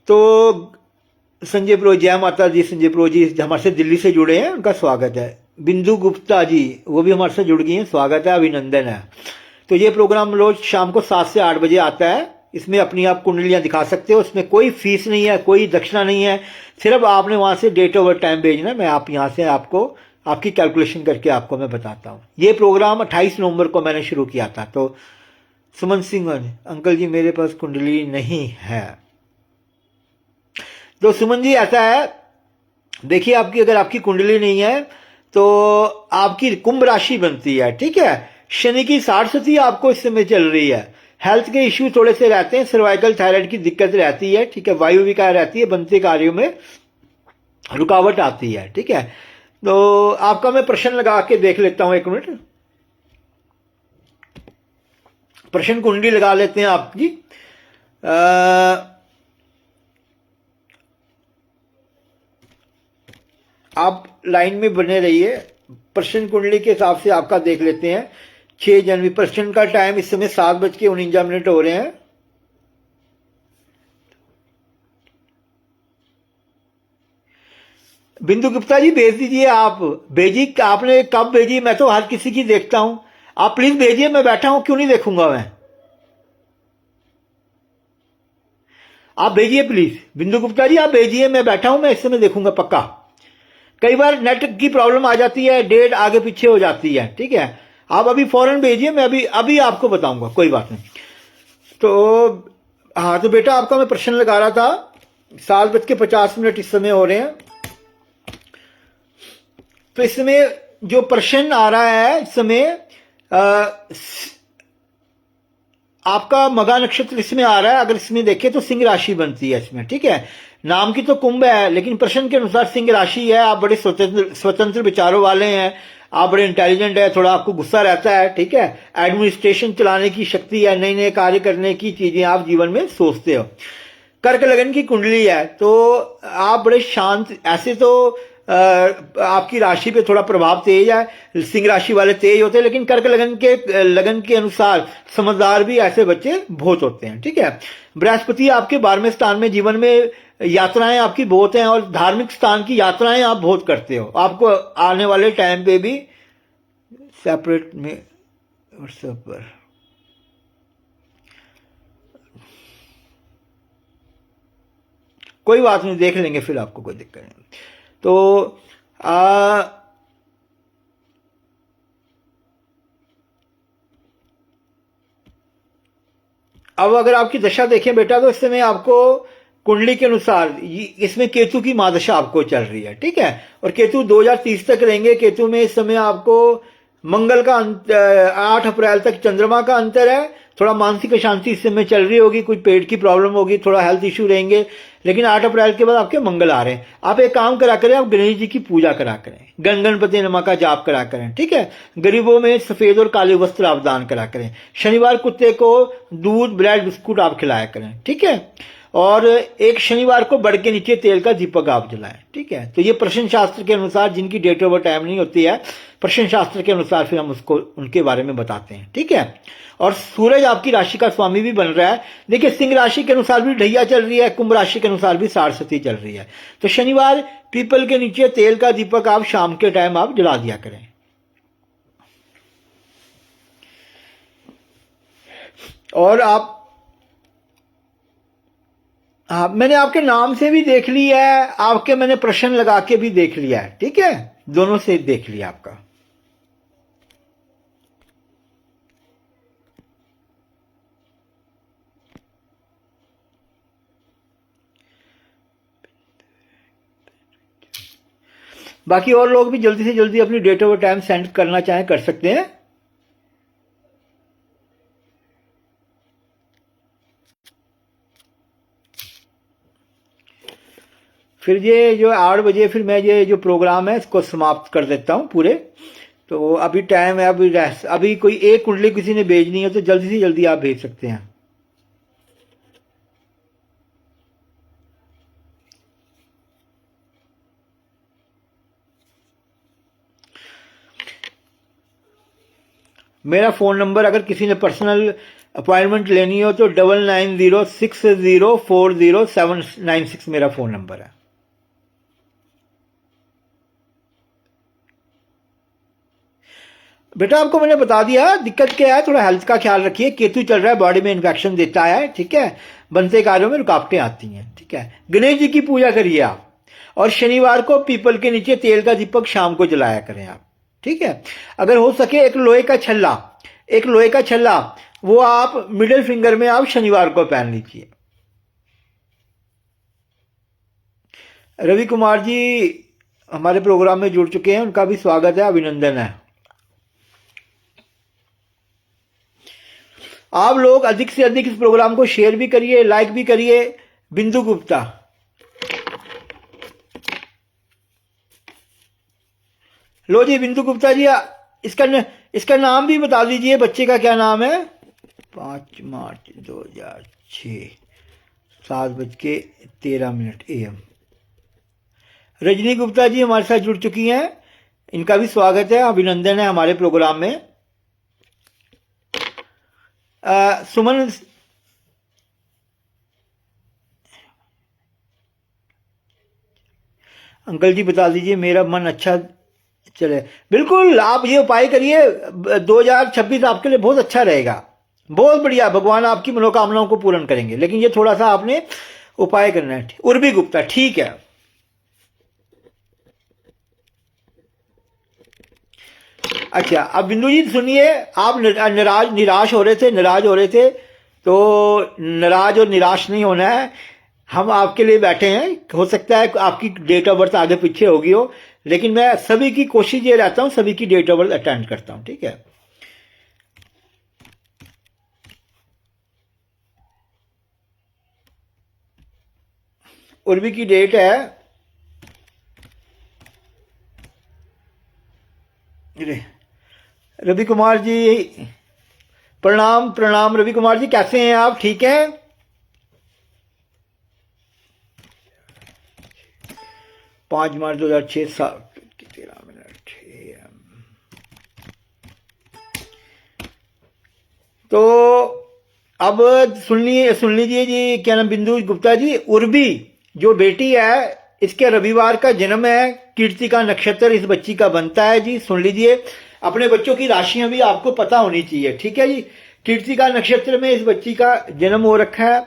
तो संजय प्रो, जय माता जी। संजय प्रो जी हमारे से दिल्ली से जुड़े हैं, उनका स्वागत है। बिंदु गुप्ता जी वो भी हमारे साथ जुड़ गई हैं, स्वागत है, अभिनंदन है। तो ये प्रोग्राम रोज शाम को 7 से 8 बजे आता है। इसमें अपनी आप कुंडलियां दिखा सकते हो, इसमें कोई फीस नहीं है, कोई दक्षिणा नहीं है, सिर्फ आपने वहां से डेट ऑफ टाइम भेजना है। मैं आप यहां से आपको आपकी कैलकुलेशन करके आपको मैं बताता हूँ। ये प्रोग्राम 28 नवंबर को मैंने शुरू किया था। तो सुमन सिंह अंकल जी मेरे पास कुंडली नहीं है। तो सुमन जी ऐसा है, देखिए आपकी अगर आपकी कुंडली नहीं है तो आपकी कुंभ राशि बनती है, ठीक है। शनि की 60 आपको इस समय चल रही है। हेल्थ के इश्यू थोड़े से रहते हैं, सर्वाइकल थायराइड की दिक्कत रहती है, ठीक है। वायु विकार रहती है, बनते कार्यों में रुकावट आती है, ठीक है। तो आपका मैं प्रश्न लगा के देख लेता हूं, 1 मिनट। प्रश्न कुंडली लगा लेते हैं आपकी। आप लाइन में बने रहिए, प्रश्न कुंडली के हिसाब से आपका देख लेते हैं। 6 जनवरी प्रश्न का टाइम इस समय 7:49 हो रहे हैं। बिंदु गुप्ता जी भेज दीजिए, आप भेजी, आपने कब भेजी? मैं तो हर किसी की देखता हूं, आप प्लीज भेजिए। मैं बैठा हूं, क्यों नहीं देखूंगा मैं? आप भेजिए प्लीज, बिंदु गुप्ता जी आप भेजिए, मैं बैठा हूं, मैं इस समय देखूंगा पक्का। कई बार नेट की प्रॉब्लम आ जाती है, डेट आगे पीछे हो जाती है, ठीक है। आप अभी फौरन भेजिए, मैं अभी अभी आपको बताऊंगा, कोई बात नहीं। तो हाँ, तो बेटा आपका मैं प्रश्न लगा रहा था। 7:50 इस समय हो रहे हैं। तो इस समय जो प्रश्न आ रहा है, इस समय आपका मगा नक्षत्र इसमें आ रहा है। अगर इसमें देखें तो सिंह राशि बनती है इसमें, ठीक है। नाम की तो कुंभ है, लेकिन प्रश्न के अनुसार सिंह राशि है। आप बड़े स्वतंत्र विचारों वाले हैं, आप बड़े इंटेलिजेंट है, थोड़ा आपको गुस्सा रहता है, ठीक है। एडमिनिस्ट्रेशन चलाने की शक्ति है, नए नए कार्य करने की चीजें आप जीवन में सोचते हो। कर्क लगन की कुंडली है, तो आप बड़े शांत, ऐसे तो आपकी राशि पे थोड़ा प्रभाव तेज है, सिंह राशि वाले तेज होते हैं, लेकिन कर्क लगन के अनुसार समझदार भी ऐसे बच्चे बहुत होते हैं, ठीक है। बृहस्पति आपके 12वें स्थान में, जीवन में यात्राएं आपकी बहुत हैं और धार्मिक स्थान की यात्राएं आप बहुत करते हो। आपको आने वाले टाइम पे भी सेपरेट में व्हाट्सएप पर कोई बात नहीं, देख लेंगे फिर, आपको कोई दिक्कत नहीं। तो अब अगर आपकी दशा देखें बेटा, तो इस समय आपको कुंडली के अनुसार इसमें केतु की महादशा आपको चल रही है, ठीक है। और केतु 2030 तक रहेंगे। केतु में इस समय आपको मंगल का 8 अप्रैल तक चंद्रमा का अंतर है। थोड़ा मानसिक अशांति इस समय चल रही होगी, कोई पेट की प्रॉब्लम होगी, थोड़ा हेल्थ इश्यू रहेंगे, लेकिन 8 अप्रैल के बाद आपके मंगल आ रहे हैं। आप एक काम करा करें, आप गणेश जी की पूजा करा करें, गणपति नमा का जाप करा करें, ठीक है। गरीबों में सफेद और काले वस्त्र आप दान करा करें। शनिवार कुत्ते को दूध, ब्रेड, बिस्कुट आप खिलाया करें, ठीक है। और एक शनिवार को बड़ के नीचे तेल का दीपक आप जलाएं, ठीक है। तो ये प्रश्न शास्त्र के अनुसार, जिनकी डेट ऑफ टाइम नहीं होती है, प्रश्न शास्त्र के अनुसार फिर हम उसको उनके बारे में बताते हैं, ठीक है। और सूरज आपकी राशि का स्वामी भी बन रहा है। देखिए, सिंह राशि के अनुसार भी ढैया चल रही है, कुंभ राशि के अनुसार भी सारस्वती चल रही है। तो शनिवार पीपल के नीचे तेल का दीपक आप शाम के टाइम आप जला दिया करें। और आप, हाँ, मैंने आपके नाम से भी देख लिया है, आपके मैंने प्रश्न लगा के भी देख लिया है, ठीक है। दोनों से देख लिया आपका। बाकी और लोग भी जल्दी से जल्दी अपनी डेट ऑफ टाइम सेंड करना चाहें कर सकते हैं। फिर ये जो 8 बजे फिर मैं ये जो प्रोग्राम है इसको समाप्त कर देता हूं पूरे। तो अभी टाइम है, अभी कोई एक कुंडली किसी ने भेजनी है तो जल्दी से जल्दी आप भेज सकते हैं। मेरा फ़ोन नंबर, अगर किसी ने पर्सनल अपॉइंटमेंट लेनी हो तो 9906040796 मेरा फ़ोन नंबर है। बेटा आपको मैंने बता दिया दिक्कत क्या है, थोड़ा हेल्थ का ख्याल रखिए। केतु चल रहा है, बॉडी में इन्फेक्शन देता है, ठीक है, बनते कार्यों में रुकावटें आती हैं, ठीक है। गणेश जी की पूजा करिए आप, और शनिवार को पीपल के नीचे तेल का दीपक शाम को जलाया करें आप, ठीक है। अगर हो सके एक लोहे का छल्ला, एक लोहे का छल्ला वो आप मिडिल फिंगर में आप शनिवार को पहन लीजिए। रवि कुमार जी हमारे प्रोग्राम में जुड़ चुके हैं, उनका भी स्वागत है, अभिनंदन है। आप लोग अधिक से अधिक इस प्रोग्राम को शेयर भी करिए, लाइक भी करिए। बिंदु गुप्ता, लो जी बिंदु गुप्ता जी, इसका नाम भी बता दीजिए, बच्चे का क्या नाम है। 5 मार्च 2006 7:13 AM। रजनी गुप्ता जी हमारे साथ जुड़ चुकी हैं, इनका भी स्वागत है, अभिनंदन है हमारे प्रोग्राम में। सुमन, अंकल जी बता दीजिए मेरा मन अच्छा चले। बिल्कुल आप ये उपाय करिए, 2026 आपके लिए बहुत अच्छा रहेगा, बहुत बढ़िया, भगवान आपकी मनोकामनाओं को पूर्ण करेंगे, लेकिन ये थोड़ा सा आपने उपाय करना है। उर्वी गुप्ता, ठीक है। अच्छा अब बिंदु जी सुनिए, आप निराश हो रहे थे, तो नाराज और निराश नहीं होना है। हम आपके लिए बैठे हैं, हो सकता है आपकी डेट ऑफ बर्थ आगे पीछे होगी हो, लेकिन मैं सभी की कोशिश ये रहता हूं, सभी की डेट ऑफ बर्थ अटेंड करता हूं, ठीक है। उर्वी की डेट है, रवि कुमार जी प्रणाम प्रणाम। रवि कुमार जी कैसे हैं आप, ठीक हैं? 5 मार्च 2006 7:13 AM। तो अब सुन लीजिए जी, क्या नाम बिंदु गुप्ता जी, उर्वी जो बेटी है इसके रविवार का जन्म है, कीर्ति का नक्षत्र इस बच्ची का बनता है जी। सुन लीजिए, अपने बच्चों की राशियां भी आपको पता होनी चाहिए, ठीक है जी। कीर्ति का नक्षत्र में इस बच्ची का जन्म हो रखा है,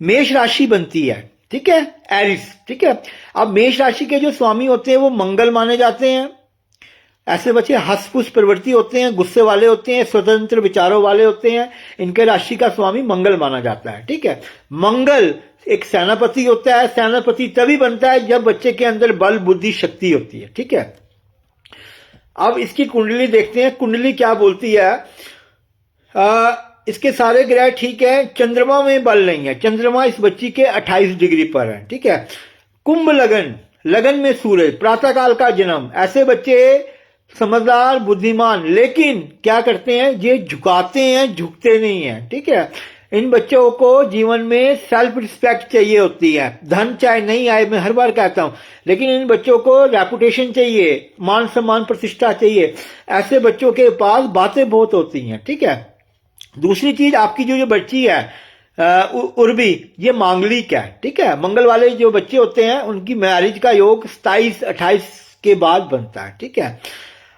मेष राशि बनती है, ठीक है, एरिस, ठीक है। अब मेष राशि के जो स्वामी होते हैं वो मंगल माने जाते हैं। ऐसे बच्चे हंसफुस प्रवृत्ति होते हैं, गुस्से वाले होते हैं, स्वतंत्र विचारों वाले होते हैं, इनके राशि का स्वामी मंगल माना जाता है, ठीक है। मंगल एक सेनापति होता है, सेनापति तभी बनता है जब बच्चे के अंदर बल बुद्धि शक्ति होती है, ठीक है। अब इसकी कुंडली देखते हैं, कुंडली क्या बोलती है। इसके सारे ग्रह ठीक है, चंद्रमा में बल नहीं है, चंद्रमा इस बच्ची के 28 डिग्री पर है, ठीक है। कुंभ लगन, लगन में सूरज, प्रातःकाल का जन्म, ऐसे बच्चे समझदार बुद्धिमान, लेकिन क्या करते हैं, ये झुकाते हैं, झुकते नहीं है, ठीक है। इन बच्चों को जीवन में सेल्फ रिस्पेक्ट चाहिए होती है, धन चाहे नहीं आए, मैं हर बार कहता हूं, लेकिन इन बच्चों को रेपुटेशन चाहिए, मान सम्मान प्रतिष्ठा चाहिए। ऐसे बच्चों के पास बातें बहुत होती हैं, ठीक है। दूसरी चीज, आपकी जो बच्ची है उर्वी, ये मांगलिक है, ठीक है। मंगल वाले जो बच्चे होते हैं उनकी मैरिज का योग 27-28 के बाद बनता है, ठीक है।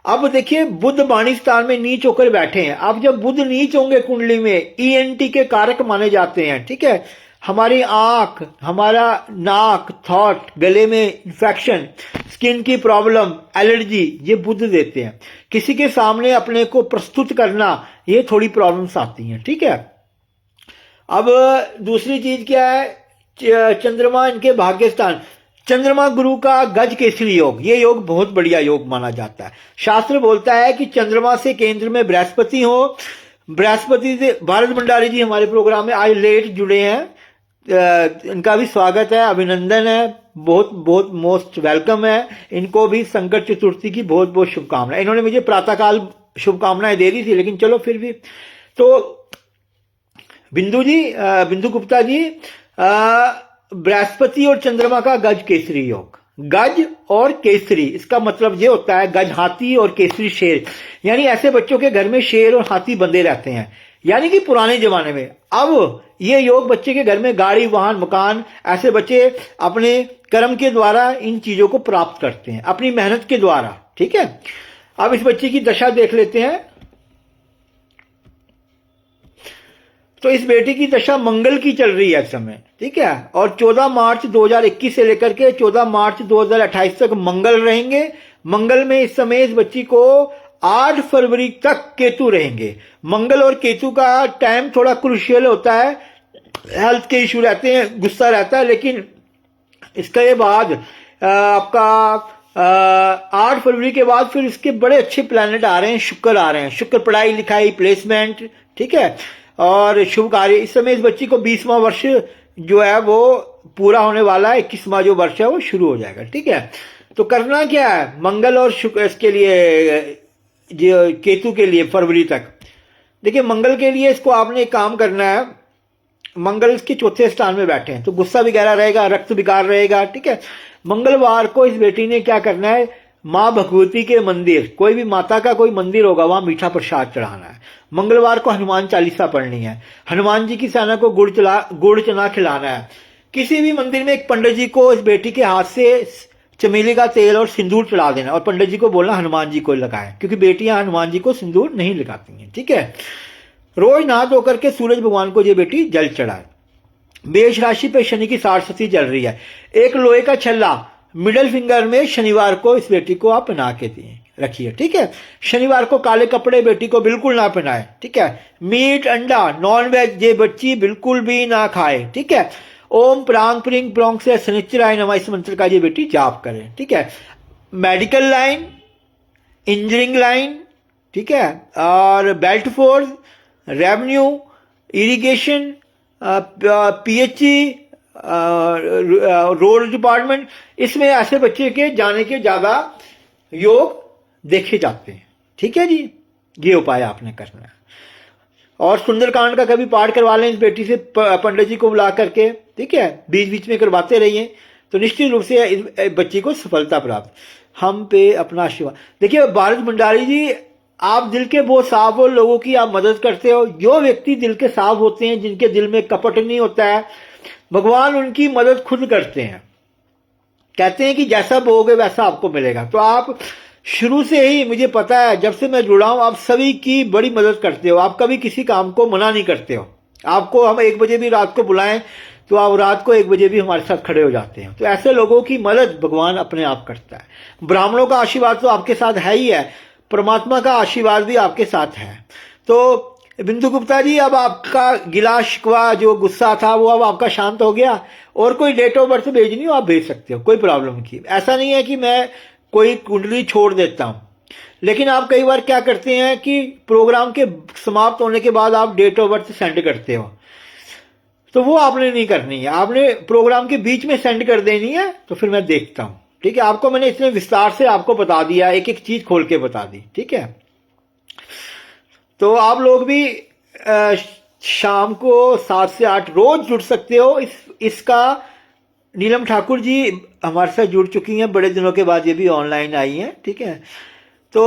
अब देखिए, बुध वाणी स्थान में नीच होकर बैठे हैं। अब जब बुध नीच होंगे कुंडली में, ईएनटी के कारक माने जाते हैं, ठीक है। हमारी आंख, हमारा नाक, थॉट, गले में इंफेक्शन, स्किन की प्रॉब्लम, एलर्जी, ये बुध देते हैं। किसी के सामने अपने को प्रस्तुत करना, ये थोड़ी प्रॉब्लम्स आती हैं, ठीक है। अब दूसरी चीज क्या है, चंद्रमा इनके भाग्य स्थान, चंद्रमा गुरु का गज केसरी योग, ये योग बहुत बढ़िया योग माना जाता है। शास्त्र बोलता है कि चंद्रमा से केंद्र में बृहस्पति हो, बृहस्पति से, भारत भंडारी जी हमारे प्रोग्राम में आज लेट जुड़े हैं, इनका भी स्वागत है, अभिनंदन है, बहुत बहुत मोस्ट वेलकम है। इनको भी संकट चतुर्थी की बहुत बहुत शुभकामनाएं। इन्होंने मुझे प्रातःकाल शुभकामनाएं दे दी थी, लेकिन चलो फिर भी। तो बिंदु जी, बिंदु गुप्ता जी, बृहस्पति और चंद्रमा का गज केसरी योग, गज और केसरी, इसका मतलब ये होता है गज हाथी और केसरी शेर, यानी ऐसे बच्चों के घर में शेर और हाथी बंधे रहते हैं, यानी कि पुराने जमाने में। अब ये योग बच्चे के घर में गाड़ी, वाहन, मकान, ऐसे बच्चे अपने कर्म के द्वारा इन चीजों को प्राप्त करते हैं, अपनी मेहनत के द्वारा, ठीक है। अब इस बच्ची की दशा देख लेते हैं। तो इस बेटी की दशा मंगल की चल रही है इस समय, ठीक है। और 14 मार्च 2021 से लेकर के 14 मार्च 2028 तक मंगल रहेंगे। मंगल में इस समय इस बच्ची को 8 फरवरी तक केतु रहेंगे। मंगल और केतु का टाइम थोड़ा क्रूशियल होता है, हेल्थ के इशू रहते हैं, गुस्सा रहता है, लेकिन इसके बाद आपका 8 फरवरी के बाद फिर इसके बड़े अच्छे प्लैनेट आ रहे हैं। शुक्र आ रहे हैं, शुक्र पढ़ाई लिखाई प्लेसमेंट, ठीक है, और शुभ कार्य। इस समय इस बच्ची को 20वां वर्ष जो है वो पूरा होने वाला है, 21वां जो वर्ष है वो शुरू हो जाएगा, ठीक है। तो करना क्या है, मंगल और शुक्र इसके लिए, जो केतु के लिए फरवरी तक, देखिए मंगल के लिए इसको आपने एक काम करना है। मंगल इसके चौथे स्थान में बैठे हैं तो गुस्सा भी गहरा रहेगा, रक्त विकार रहेगा, ठीक है। मंगलवार को इस बेटी ने क्या करना है, मां भगवती के मंदिर, कोई भी माता का कोई मंदिर होगा वहां मीठा प्रसाद चढ़ाना है। मंगलवार को हनुमान चालीसा पढ़नी है। हनुमान जी की सेना को गुड़ चना खिलाना है। किसी भी मंदिर में एक पंडित जी को इस बेटी के हाथ से चमेली का तेल और सिंदूर चढ़ा देना और पंडित जी को बोलना हनुमान जी को लगाएं, क्योंकि बेटियां हनुमान जी को सिंदूर नहीं लगाती हैं, ठीक है। रोज नहा धोकर के सूरज भगवान को ये बेटी जल चढ़ाए। मेष राशि पे शनि की 60 चल रही है। एक लोहे का छल्ला मिडल फिंगर में शनिवार को इस बेटी को आप पहना के दिए रखिए, ठीक है। शनिवार को काले कपड़े बेटी को बिल्कुल ना पहनाए, ठीक है। मीट अंडा नॉन वेज ये बच्ची बिल्कुल भी ना खाए, ठीक है। ओम प्रांग प्रिंग प्रोंग से शनिचराय नमः इस मंत्र का ये बेटी जाप करे, ठीक है। मेडिकल लाइन, इंजीनियरिंग लाइन, ठीक है, और belt force, revenue, irrigation, PHE, road department, इसमें ऐसे बच्चे के जाने के ज्यादा योग देखे जाते हैं, ठीक है जी। ये उपाय आपने करना है। और सुंदरकांड का कभी पाठ करवा लें इस बेटी से, पंडित जी को बुला करके, ठीक है, बीच बीच में करवाते रहिए, तो निश्चित रूप से इस बच्ची को सफलता प्राप्त। हम पे अपना आशीर्वाद। देखिए भारत भंडारी जी, आप दिल के बहुत साफ हो, लोगों की आप मदद करते हो। जो व्यक्ति दिल के साफ होते हैं, जिनके दिल में कपट नहीं होता है, भगवान उनकी मदद खुद करते हैं। कहते हैं कि जैसा बोओगे वैसा आपको मिलेगा। तो आप शुरू से ही, मुझे पता है, जब से मैं जुड़ा हूं, आप सभी की बड़ी मदद करते हो। आप कभी किसी काम को मना नहीं करते हो। आपको हम 1 बजे भी रात को बुलाएं तो आप रात को 1 बजे भी हमारे साथ खड़े हो जाते हैं। तो ऐसे लोगों की मदद भगवान अपने आप करता है। ब्राह्मणों का आशीर्वाद तो आपके साथ है ही है, परमात्मा का आशीर्वाद भी आपके साथ है। तो बिंदु गुप्ता जी, अब आपका गिला शिकवा जो गुस्सा था वो अब आपका शांत हो गया। और कोई डेट ऑफ बर्थ भेजनी हो आप भेज सकते हो, कोई प्रॉब्लम की। ऐसा नहीं है कि मैं कोई कुंडली छोड़ देता हूं, लेकिन आप कई बार क्या करते हैं कि प्रोग्राम के समाप्त होने के बाद आप डेट ऑफ बर्थ सेंड करते हो, तो वो आपने नहीं करनी है। आपने प्रोग्राम के बीच में सेंड कर देनी है, तो फिर मैं देखता हूं, ठीक है। आपको मैंने इतने विस्तार से आपको बता दिया, एक एक चीज खोल के बता दी, ठीक है। तो आप लोग भी शाम को 7 से 8 रोज जुड़ सकते हो। इसका नीलम ठाकुर जी हमारे साथ जुड़ चुकी हैं, बड़े दिनों के बाद ये भी ऑनलाइन आई हैं, ठीक है। तो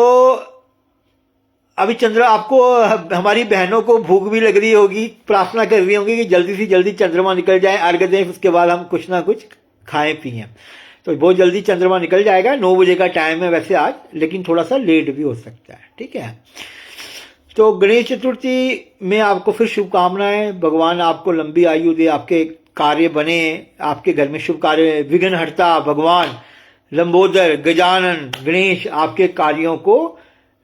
अभी चंद्रमा, आपको हमारी बहनों को भूख भी लग रही होगी, प्रार्थना कर रही होंगी कि जल्दी से जल्दी चंद्रमा निकल जाए, अर्घ दें, उसके बाद हम कुछ ना कुछ खाएं पिएं। तो बहुत जल्दी चंद्रमा निकल जाएगा। 9 बजे का टाइम है वैसे आज, लेकिन थोड़ा सा लेट भी हो सकता है, ठीक है। तो गणेश चतुर्थी में आपको फिर शुभकामनाएं। भगवान आपको लंबी आयु दे, आपके कार्य बने, आपके घर में शुभ कार्य, विघ्नहर्ता भगवान लंबोदर गजानन गणेश आपके कार्यों को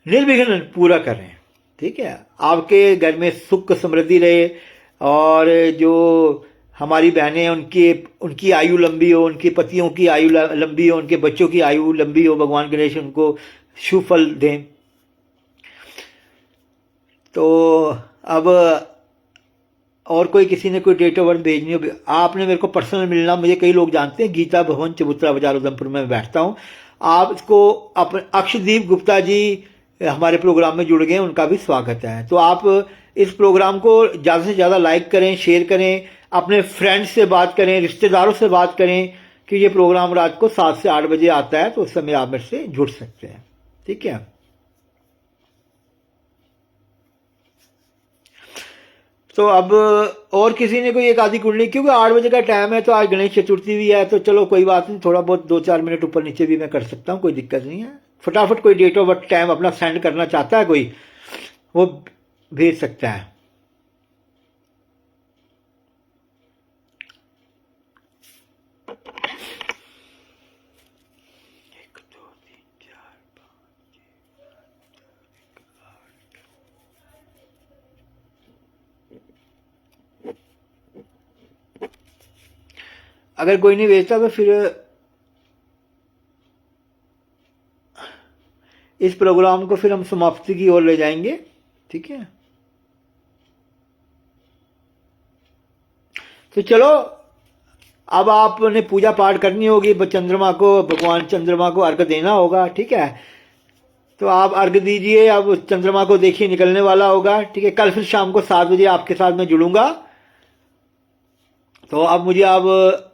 निर्विघ्न पूरा करें, ठीक है। आपके घर में सुख समृद्धि रहे, और जो हमारी बहनें हैं उनकी आयु लंबी हो, उनके पतियों की आयु लंबी हो, उनके बच्चों की आयु लंबी हो, भगवान गणेश उनको शुभ फल दें। तो अब और कोई किसी ने कोई डेट ऑफ बर्थ भेजनी हो, आपने मेरे को पर्सनल मिलना, मुझे कई लोग जानते हैं, गीता भवन चबूतरा बाजार उधमपुर में बैठता हूं। आप इसको अपने अक्षदीप गुप्ता जी हमारे प्रोग्राम में जुड़ गए, उनका भी स्वागत है। तो आप इस प्रोग्राम को ज़्यादा से ज़्यादा लाइक करें, शेयर करें, अपने फ्रेंड्स से बात करें, रिश्तेदारों से बात करें कि ये प्रोग्राम रात को 7 से 8 बजे आता है, तो उस समय आप मेरे से जुड़ सकते हैं, ठीक है। तो अब और किसी ने कोई एक आधी कुंडली, क्योंकि 8 बजे का टाइम है, तो आज गणेश चतुर्थी भी है, तो चलो कोई बात नहीं, थोड़ा बहुत 2-4 मिनट ऊपर नीचे भी मैं कर सकता हूँ, कोई दिक्कत नहीं है। फटाफट कोई डेट ऑफ बर्थ टाइम अपना सेंड करना चाहता है कोई, वो भेज सकता है। अगर कोई नहीं भेजता तो फिर इस प्रोग्राम को फिर हम समाप्ति की ओर ले जाएंगे, ठीक है। तो चलो, अब आपने पूजा पाठ करनी होगी, चंद्रमा को, भगवान चंद्रमा को अर्घ देना होगा, ठीक है। तो आप अर्घ दीजिए, अब चंद्रमा को देखिए निकलने वाला होगा, ठीक है। कल फिर शाम को 7 बजे आपके साथ मैं जुड़ूंगा। तो अब मुझे आप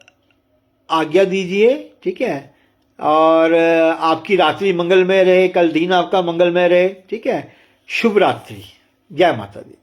आज्ञा दीजिए, ठीक है। और आपकी रात्रि मंगलमय रहे, कल दिन आपका मंगलमय रहे, ठीक है। शुभ रात्रि, जय माता दी।